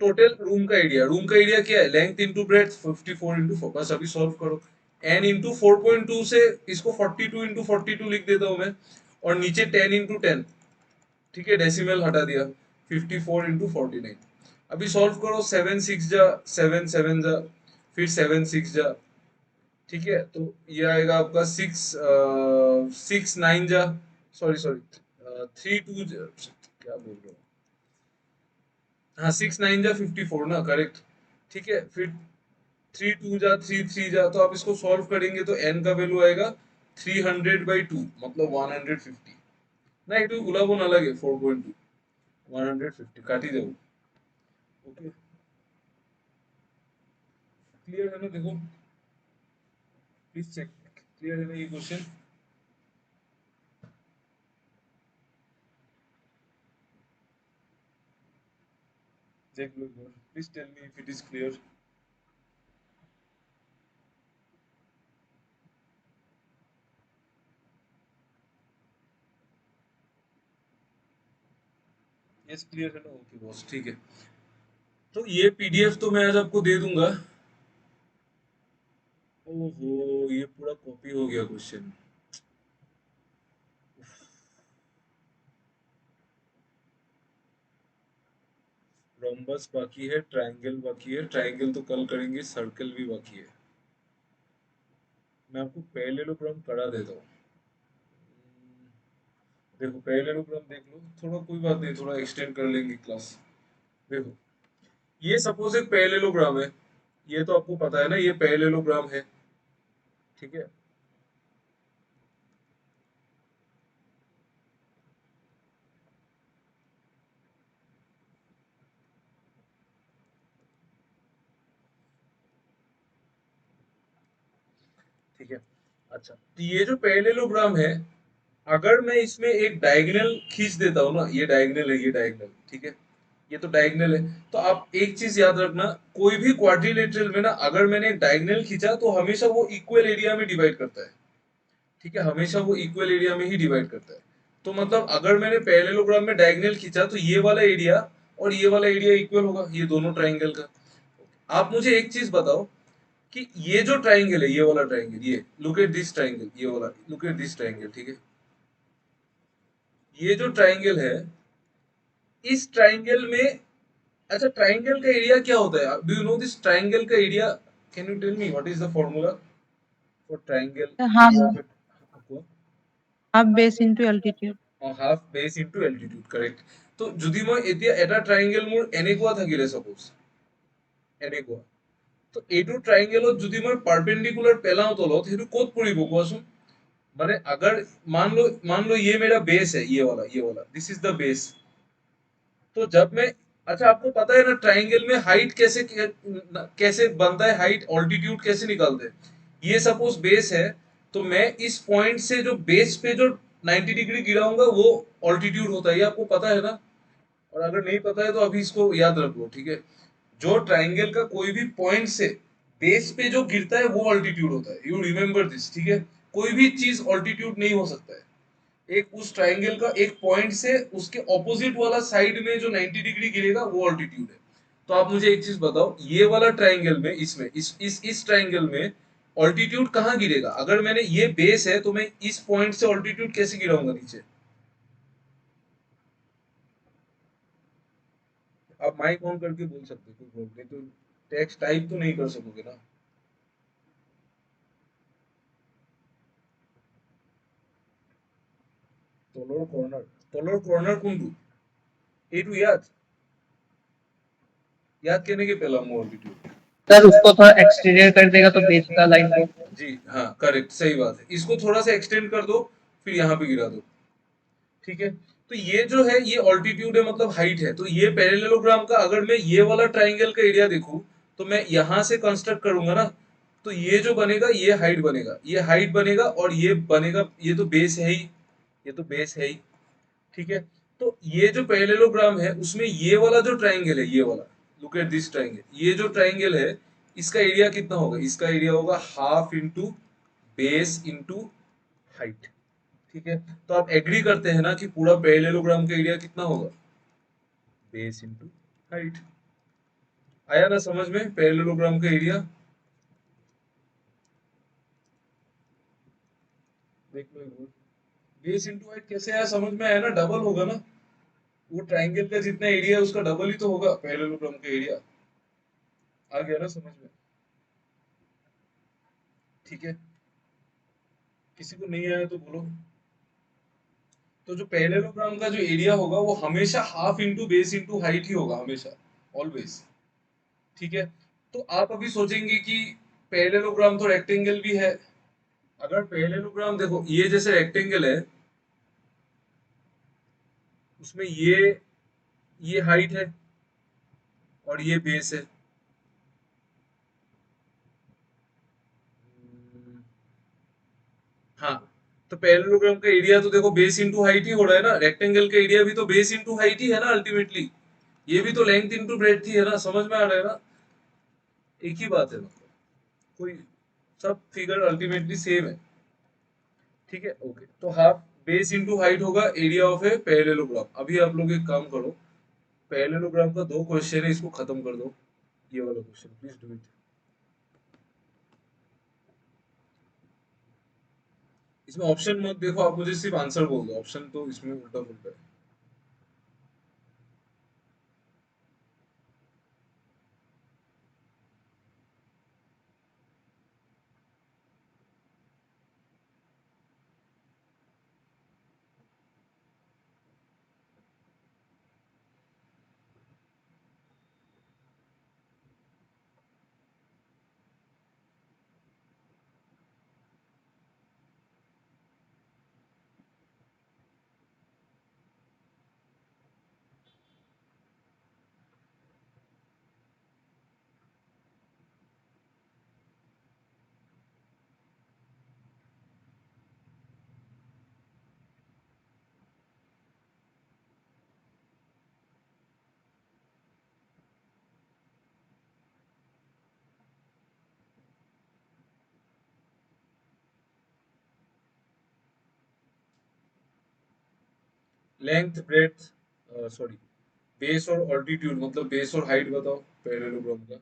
Speaker 1: total room का एरिया। रूम का एरिया क्या है? Length into breadth, 54 into 4। बस अभी सॉल्व करो। एन इंटू 4.2 से इसको 42 इंटू 42 लिख देता हूं मैं, और नीचे 10 इंटू 10, ठीक है, डेसिमल हटा दिया, 54 इंटू 49। अभी सॉल्व करो, 7 6 जा, 7 7 जा, फिर 7 6 जा, ठीक है, तो ये आएगा आपका 6 9 जा, सॉरी सॉरी, 3 2 क्या बोल रहा हूँ, हाँ, 6 9 जा 54 ना, करेक्ट। ठीक है, फिर 3 2 जा 3 3 जा, तो आप इसको सॉल्व करेंगे तो n का वैल्यू आएगा 300/2, मतलब 150 ना, একটু গুলাবো না লাগে 4.2, 150 কাটি দেবো। ओके, क्लियर है ना? देखो प्लीज चेक, क्लियर है ना ये क्वेश्चन? देख लो एक बार, please tell me if it is clear. Yes, clear है ना? ओके बॉस, ठीक है। तो ये पीडीएफ तो मैं आज आपको दे दूंगा। ओहो, ये पूरा कॉपी हो गया क्वेश्चन। रोम्बस बाकी है, ट्रायंगल बाकी है, ट्रायंगल तो कल करेंगे, सर्कल भी बाकी है। मैं आपको पैरेललोग्राम करा देता हूँ। देखो पैरेललोग्राम देख लो, थोड़ा कोई बात नहीं, थोड़ा एक्सटेंड कर लेंगे क्लास। देखो, ये सपोज एक पैरेललोग्राम है, ये तो आपको पता है ना, ये पैरेललोग्राम है, ठीक है। ठीक है, अच्छा, तो ये जो पैरेललोग्राम है, अगर मैं इसमें एक डायगोनल खींच देता हूँ ना, ये डायगोनल है, ये डायगोनल, ठीक है, ये तो डायगोनल है, तो आप एक चीज याद रखना, कोई भी क्वाड्रिलेटरल में ना अगर मैंने एक डायगोनल खींचा तो हमेशा वो इक्वल एरिया में डिवाइड करता है, ठीक है, हमेशा वो इक्वल एरिया में ही डिवाइड करता है। तो मतलब अगर मैंने पैरेललोग्राम में डायगोनल खींचा तो ये वाला एरिया और ये वाला एरिया इक्वल होगा, ये दोनों ट्राइंगल का। आप मुझे एक चीज बताओ कि ये जो ट्राइंगल है, ये वाला ट्राइंगल, ये लुक एट दिस ट्राइंगल, ये वाला लुक एट दिस ट्राइंगल, ठीक है, ये जो ट्राइंगल है, इस ट्राइंगल में, अच्छा, ट्राइंगल का एरिया क्या होता है? Do you know this triangle का area? Can you tell me what is the formula for triangle
Speaker 3: half
Speaker 1: area of it?
Speaker 3: Half base into altitude.
Speaker 1: Half base into altitude, correct. তো যদি মই এতিয়া এটা ট্ৰাইংগল মোৰ এনেকুৱা থাকিলে, সাপোজ এনেকুৱা, তো এইটো ট্ৰাইংগলত যদি মই পারপেন্ডিকুলার পেলাও তলত, সেইটো ক'ত পৰিব কোৱাচোন? মানে अगर मान लो ये मेरा बेस है, ये वाला दिस इज द बेस। तो जब मैं, अच्छा आपको पता है ना ट्राइंगल में हाइट कैसे कैसे बनता है, हाइट ऑल्टीट्यूड कैसे निकालते हैं? ये सपोज बेस है, तो मैं इस पॉइंट से जो बेस पे जो 90 डिग्री गिराऊंगा वो ऑल्टीट्यूड होता है, ये आपको पता है ना? और अगर नहीं पता है तो अभी इसको याद रख लो, ठीक है। जो ट्राइंगल का कोई भी पॉइंट से बेस पे जो गिरता है वो ऑल्टीट्यूड होता है, यू रिमेम्बर दिस, ठीक है। कोई भी चीज ऑल्टीट्यूड नहीं हो सकता है। एक उस ट्राइंगल का एक पॉइंट से उसके ऑपोजिट वाला साइड में जो 90 डिग्री गिरेगा वो ऑल्टीट्यूड है। तो आप मुझे एक चीज बताओ, ये वाला ट्राइंगल में, इसमें इस ट्राइंगल में ऑल्टीट्यूड कहाँ गिरेगा? अगर मैंने ये बेस है तो मैं इस पॉइंट से ऑल्टीट्यूड कैसे गिराऊंगा नीचे? आप माइक ऑन करके बोल सकते हो, कोई प्रॉब्लम नहीं, तो टेक्स्ट टाइप तो नहीं कर सकोगे ना। তলৰ কৰ্ণাৰ, তলৰ কৰ্ণাৰ কোনটো? এইটো ইয়াত কেনেকে পেলাম মই অল্টিটিউড?
Speaker 2: सर उसको थोड़ा एक्सटीरियर कर देगा तो बेस का लाइन को।
Speaker 1: जी हाँ, करेक्ट, सही बात है। इसको थोड़ा सा एक्सटेंड कर दो, फिर यहाँ पे गिरा दो, ठीक है। तो ये जो है ये ऑल्टीट्यूड है, मतलब हाइट है। तो ये पैरेललोग्राम का अगर मैं ये वाला ट्राइंगल का एरिया देखूं तो मैं यहाँ से कंस्ट्रक्ट करूंगा ना, तो ये जो बनेगा ये हाइट बनेगा, ये हाइट बनेगा, और ये बनेगा, ये तो बेस है ही, ये तो बेस है ही, ठीक है। तो ये जो पैरेललोग्राम है उसमें ये वाला जो ट्राइंगल है, ये वाला, लुक एट दिस ट्राइंगल, ये जो ट्राइंगल है इसका एरिया कितना होगा? इसका एरिया होगा half into base into height, ठीक है। तो आप एग्री करते हैं ना कि पूरा पैरेललोग्राम का एरिया कितना होगा? Base into height. आया ना समझ में पैरेललोग्राम का एरिया? देख लो एक बार, बेस इंटू हाइट कैसे आया समझ में? आया ना, डबल होगा ना, वो ट्राइंगल का जितना एरिया है उसका डबल ही तो होगा पैरेललोग्राम का एरिया। आ गया ना समझ में? ठीक है, किसी को नहीं आया तो बोलो। तो जो पैरेललोग्राम का जो एरिया होगा वो हमेशा half into base into height ही होगा, हमेशा, ऑलवेज, ठीक है। तो आप अभी सोचेंगे कि पैरेललोग्राम तो रेक्टेंगल भी है। अगर पैरेललोग्राम देखो, ये जैसे रेक्टेंगल है, उसमें ये हाइट है और ये बेस है। हाँ, तो पैरेललोग्राम का एरिया तो देखो बेस इंटू हाइट ही हो रहा है ना, रेक्टेंगल का एरिया भी तो बेस इंटू हाइट ही है ना अल्टीमेटली। ये भी तो लेंथ इंटू ब्रेड्थ ही है ना, समझ में आ रहा है ना? एक ही बात है, मतलब कोई, सब फिगर अल्टीमेटली सेम है, ठीक है। ओके, तो हाफ बेस इंटू हाइट होगा एरिया ऑफ ए पैरेललोग्राम। अभी आप लोग एक काम करो, पैरेललोग्राम का दो क्वेश्चन है, इसको खत्म कर दो, ये वाला क्वेश्चन प्लीज डू इट। इसमें ऑप्शन मत देखो, आप मुझे सिर्फ आंसर बोल दो, ऑप्शन तो इसमें उल्टा पुल्टा है। लेंथ ब्रेड्थ, सॉरी, बेस और ऑल्टीट्यूड, मतलब बेस और हाइट बताओ पैरेललोग्राम का।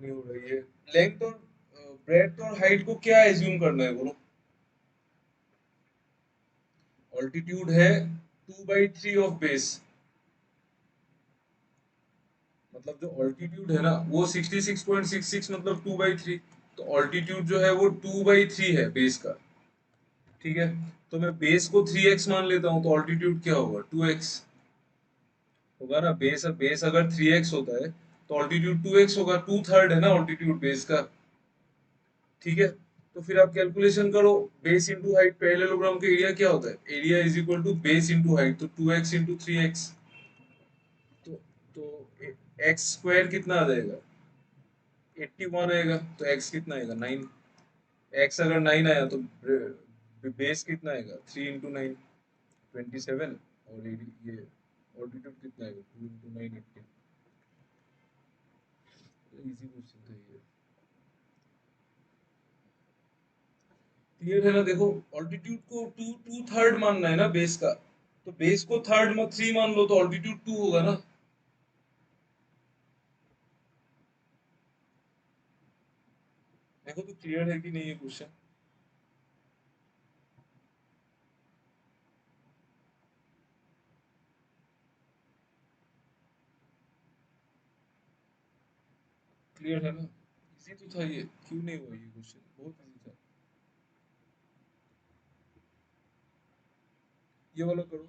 Speaker 1: नहीं हो रही है। लेंथ और ब्रेड्थ और हाइट को क्या एज्यूम करना है बोलो? ऑल्टीट्यूड है 2/3 ऑफ बेस, मतलब जो ऑल्टीट्यूड है ना वो 66.66 मतलब 2/3, तो ऑल्टीट्यूड जो है वो 2/3 है बेस का, ठीक है। तो मैं बेस को 3x मान लेता हूँ, तो ऑल्टीट्यूड क्या होगा 2x होगा ना। बेस बेस अगर 3x होता है तो ऑल्टीट्यूड 2x होगा, 2/3 है ना ऑल्टीट्यूड बेस का, ठीक है। तो फिर आप कैलकुलेशन करो, बेस इंटू हाइट, पैरेललोग्राम का एरिया क्या होता है, area is equal to base into height, तो 2x इंटू 3x, तो एक्स स्क्वायर कितना आ जाएगा 81 आएगा, तो x कितना आएगा 9, x अगर 9 आया तो बेस कितना आएगा 3 इंटू 9 27, और ये ऑल्टीट्यूड कितना आएगा 2 इंटू 9 18। इजी क्वेश्चन था ये, क्लियर है ना। देखो ऑल्टीट्यूड को 2/3 मानना है ना बेस का, तो बेस को थर्ड में 3 मान लो तो ऑल्टीट्यूड 2 होगा ना। देखो तो क्लियर है कि नहीं ये क्वेश्चन? क्लियर है ना, इजी तो था ये, क्यों नहीं हुआ ये क्वेश्चन, बहुत इजी था। ये वाला करो।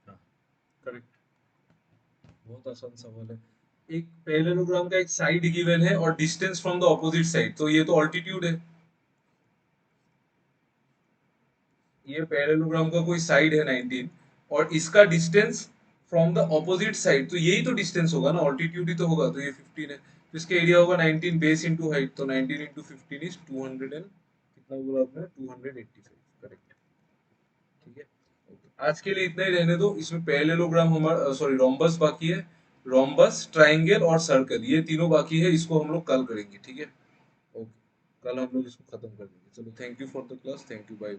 Speaker 1: हाँ करेक्ट, बहुत आसान सवाल है। एक पैरेललोग्राम का एक साइड गिवन है और distance from the opposite side, तो ये तो ऑल्टीट्यूड है। ये पैरेललोग्राम का कोई साइड है 19 और इसका distance from the opposite side, तो यही तो डिस्टेंस होगा ना, ऑल्टीट्यूड ही तो होगा, तो ये 15 है, तो इसका एरिया होगा 19 बेस इंटू हाइट, तो 19 इंटू 15 इज 200 एंड कितना बोला आपने 285, करेक्ट, ठीक है। ओके, आज के लिए इतना ही रहने दो, इसमें पैरेललोग्राम हमारा सॉरी रोम्बस बाकी है, रोम्बस ट्राइंगल और सर्कल ये तीनों बाकी है, इसको हम लोग कल करेंगे, ठीक है। ओके, कल हम लोग इसको खत्म कर देंगे। चलो thank you for the class, thank you, bye.